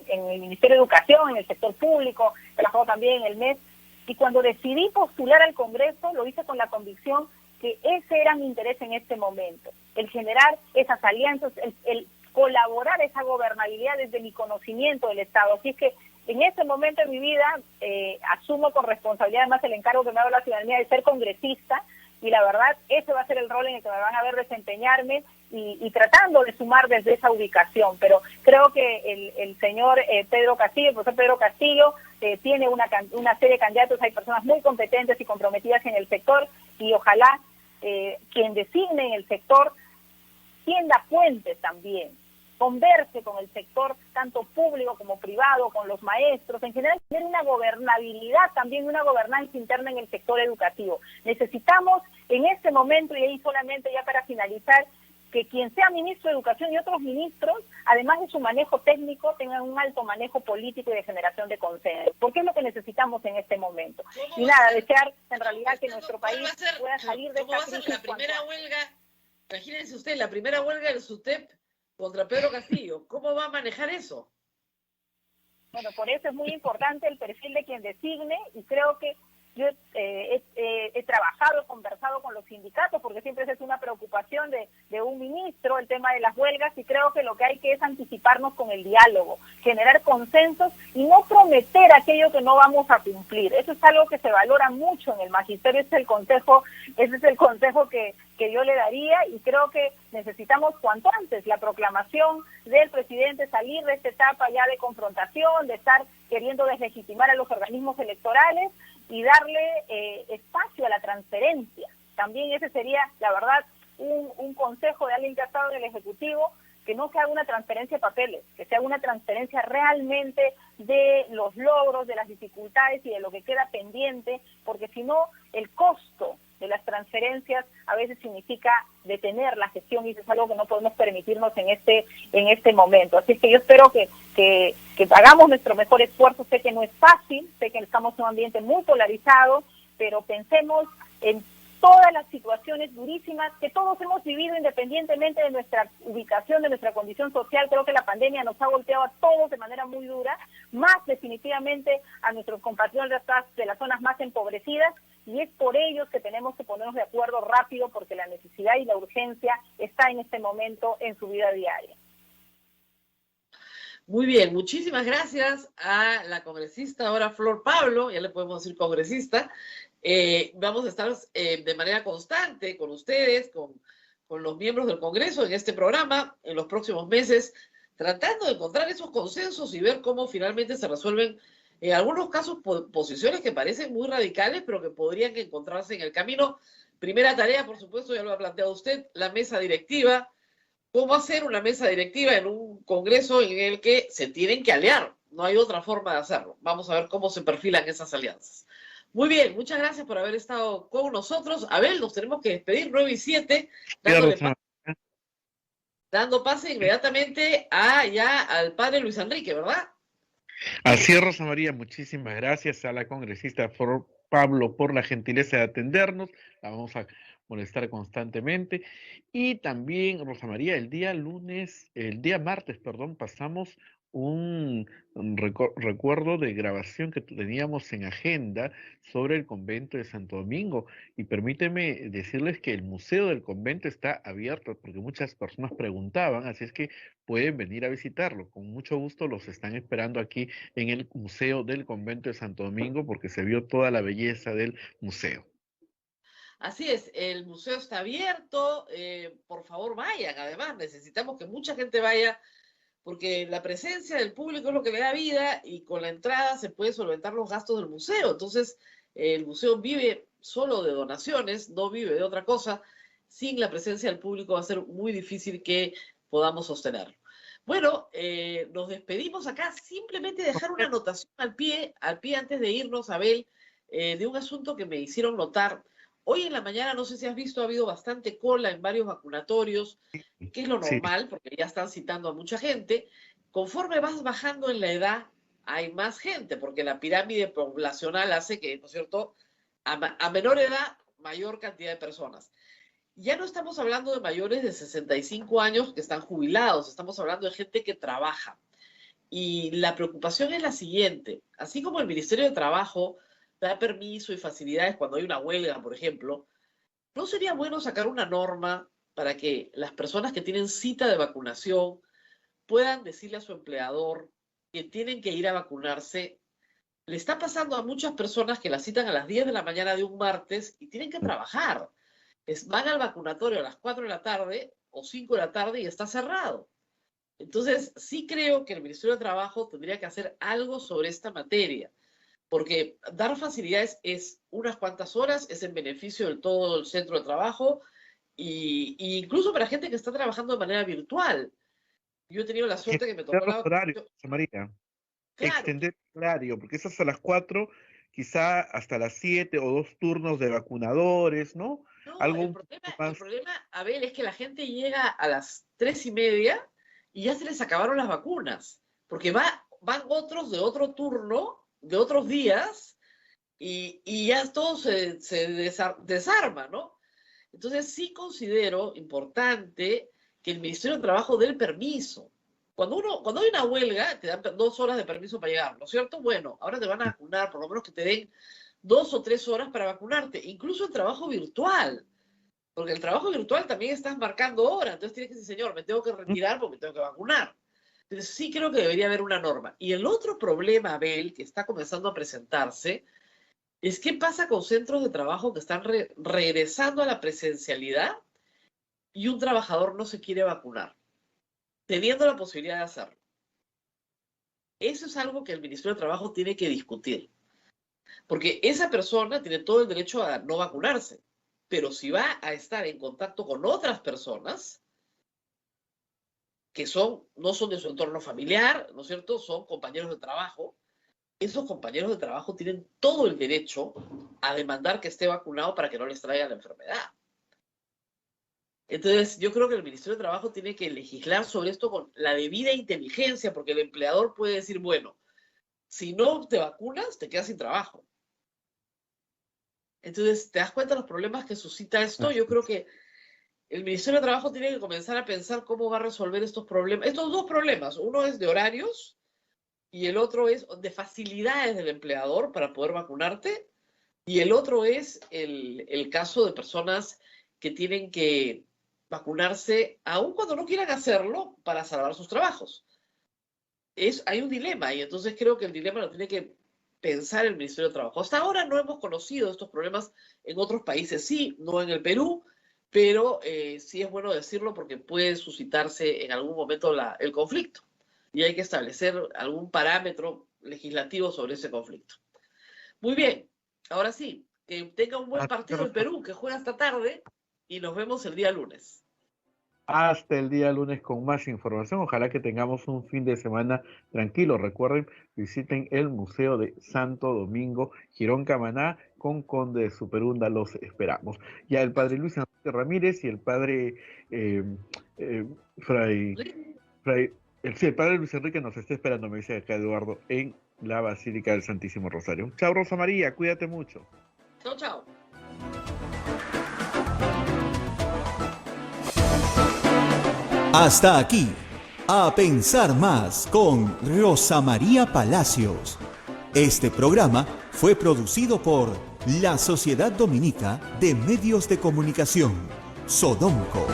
el Ministerio de Educación, en el sector público, trabajado también en el MES. Y cuando decidí postular al Congreso, lo hice con la convicción que ese era mi interés en este momento. El generar esas alianzas, el colaborar esa gobernabilidad desde mi conocimiento del Estado. Así es que en este momento de mi vida asumo con responsabilidad además el encargo que me ha dado la ciudadanía de ser congresista, y la verdad ese va a ser el rol en el que me van a ver desempeñarme y tratando de sumar desde esa ubicación. Pero creo que el señor Pedro Castillo, el profesor Pedro Castillo, tiene una serie de candidatos, hay personas muy competentes y comprometidas en el sector, y ojalá quien designe en el sector tienda puentes también, converse con el sector tanto público como privado, con los maestros, en general tener una gobernabilidad también, una gobernanza interna en el sector educativo. Necesitamos en este momento, y ahí solamente ya para finalizar, que quien sea ministro de Educación y otros ministros, además de su manejo técnico, tengan un alto manejo político y de generación de consenso, porque es lo que necesitamos en este momento. Y nada, desear en realidad que nuestro país pueda salir de esta crisis. La primera huelga, imagínense usted, la primera huelga del SUTEP contra Pedro Castillo, ¿cómo va a manejar eso? Bueno, por eso es muy importante el perfil de quien designe, y creo que yo he trabajado, he conversado con los sindicatos, porque siempre es una preocupación de un ministro, el tema de las huelgas, y creo que lo que hay que es anticiparnos con el diálogo, generar consensos y no prometer aquello que no vamos a cumplir. Eso es algo que se valora mucho en el magisterio, ese es el consejo que yo le daría, y creo que necesitamos cuanto antes la proclamación del presidente, salir de esta etapa ya de confrontación, de estar queriendo deslegitimar a los organismos electorales y darle espacio a la transparencia. También ese sería, la verdad, un consejo de alguien que ha estado en el Ejecutivo, que no se haga una transferencia de papeles, que se haga una transferencia realmente de los logros, de las dificultades y de lo que queda pendiente, porque si no, el costo de las transferencias a veces significa detener la gestión, y eso es algo que no podemos permitirnos en este momento. Así que yo espero que hagamos nuestro mejor esfuerzo. Sé que no es fácil, sé que estamos en un ambiente muy polarizado, pero pensemos en todas las situaciones durísimas que todos hemos vivido independientemente de nuestra ubicación, de nuestra condición social. Creo que la pandemia nos ha golpeado a todos de manera muy dura, más definitivamente a nuestros compatriotas de las zonas más empobrecidas, y es por ellos que tenemos que ponernos de acuerdo rápido, porque la necesidad y la urgencia está en este momento en su vida diaria. Muy bien, muchísimas gracias a la congresista ahora Flor Pablo, ya le podemos decir congresista. Vamos a estar de manera constante con ustedes, con los miembros del Congreso en este programa en los próximos meses, tratando de encontrar esos consensos y ver cómo finalmente se resuelven en algunos casos posiciones que parecen muy radicales, pero que podrían encontrarse en el camino. Primera tarea, por supuesto, ya lo ha planteado usted, la mesa directiva. ¿Cómo hacer una mesa directiva en un Congreso en el que se tienen que aliar? No hay otra forma de hacerlo. Vamos a ver cómo se perfilan esas alianzas. Muy bien, muchas gracias por haber estado con nosotros. Abel, nos tenemos que despedir, 9:07, dando pase inmediatamente al padre Luis Enrique, ¿verdad? Así es, Rosa María, muchísimas gracias a la congresista Flor Pablo por la gentileza de atendernos. La vamos a molestar constantemente. Y también, Rosa María, el día martes, pasamos un recuerdo de grabación que teníamos en agenda sobre el convento de Santo Domingo. Y permíteme decirles que el museo del convento está abierto, porque muchas personas preguntaban, así es que pueden venir a visitarlo. Con mucho gusto los están esperando aquí en el Museo del Convento de Santo Domingo, porque se vio toda la belleza del museo. Así es, el museo está abierto, por favor vayan, además necesitamos que mucha gente vaya, porque la presencia del público es lo que le da vida, y con la entrada se pueden solventar los gastos del museo. Entonces, el museo vive solo de donaciones, no vive de otra cosa. Sin la presencia del público va a ser muy difícil que podamos sostenerlo. Bueno, nos despedimos acá, simplemente dejar una anotación al pie antes de irnos, Abel, de un asunto que me hicieron notar. Hoy en la mañana, no sé si has visto, ha habido bastante cola en varios vacunatorios, que es lo normal, porque ya están citando a mucha gente. Conforme vas bajando en la edad, hay más gente, porque la pirámide poblacional hace que, ¿no es cierto?, a menor edad, mayor cantidad de personas. Ya no estamos hablando de mayores de 65 años que están jubilados, estamos hablando de gente que trabaja. Y la preocupación es la siguiente: así como el Ministerio de Trabajo da permiso y facilidades cuando hay una huelga, por ejemplo, ¿no sería bueno sacar una norma para que las personas que tienen cita de vacunación puedan decirle a su empleador: que tienen que ir a vacunarse, le está pasando a muchas personas que las citan a las 10 de la mañana de un martes y tienen que trabajar. Van al vacunatorio a las 4 de la tarde o 5 de la tarde y está cerrado. Entonces, sí creo que el Ministerio de Trabajo tendría que hacer algo sobre esta materia, porque dar facilidades es unas cuantas horas, es en beneficio de todo el centro de trabajo y incluso para gente que está trabajando de manera virtual. Yo he tenido la suerte que me tocó Extender los horarios, María. Claro, Extender el horario, porque es hasta las 4, quizá hasta las 7 o 2 turnos de vacunadores, ¿no? no, Algo el un problema, poco el más. problema, Abel, es que la gente llega a las 3:30 y ya se les acabaron las vacunas, porque van otros de otro turno, de otros días, y ya todo se desarma, ¿no? Entonces sí considero importante que el Ministerio de Trabajo dé el permiso. Cuando hay una huelga, te dan 2 horas de permiso para llegar, ¿no es cierto? Bueno, ahora te van a vacunar, por lo menos que te den 2 o 3 horas para vacunarte, incluso el trabajo virtual, porque el trabajo virtual también estás marcando horas, entonces tienes que decir, señor, me tengo que retirar porque me tengo que vacunar. Entonces sí creo que debería haber una norma. Y el otro problema, Abel, que está comenzando a presentarse, es qué pasa con centros de trabajo que están regresando a la presencialidad y un trabajador no se quiere vacunar, teniendo la posibilidad de hacerlo. Eso es algo que el Ministerio de Trabajo tiene que discutir, porque esa persona tiene todo el derecho a no vacunarse, pero si va a estar en contacto con otras personas que no son de su entorno familiar, ¿no es cierto? Son compañeros de trabajo. Esos compañeros de trabajo tienen todo el derecho a demandar que esté vacunado para que no les traiga la enfermedad. Entonces, yo creo que el Ministerio de Trabajo tiene que legislar sobre esto con la debida inteligencia, porque el empleador puede decir, bueno, si no te vacunas, te quedas sin trabajo. Entonces, ¿te das cuenta de los problemas que suscita esto? Yo creo que el Ministerio de Trabajo tiene que comenzar a pensar cómo va a resolver estos problemas. Estos dos problemas, uno es de horarios y el otro es de facilidades del empleador para poder vacunarte, y el otro es el caso de personas que tienen que vacunarse aun cuando no quieran hacerlo para salvar sus trabajos. Hay un dilema y entonces creo que el dilema lo tiene que pensar el Ministerio de Trabajo. Hasta ahora no hemos conocido estos problemas en otros países, sí, no en el Perú, pero sí es bueno decirlo porque puede suscitarse en algún momento el conflicto y hay que establecer algún parámetro legislativo sobre ese conflicto. Muy bien, ahora sí, que tenga un buen partido el Perú, que juega esta tarde y nos vemos el día lunes. Hasta el día lunes con más información. Ojalá que tengamos un fin de semana tranquilo. Recuerden, visiten el Museo de Santo Domingo, Girón Camaná, con Conde de Superunda. Los esperamos. Ya el padre Luis Enrique Ramírez y el padre el padre Luis Enrique nos está esperando, me dice acá Eduardo, en la Basílica del Santísimo Rosario. Chao, Rosa María, cuídate mucho. Chao, chao. Hasta aquí, A Pensar Más con Rosa María Palacios. Este programa fue producido por la Sociedad Dominica de Medios de Comunicación, Sodomco.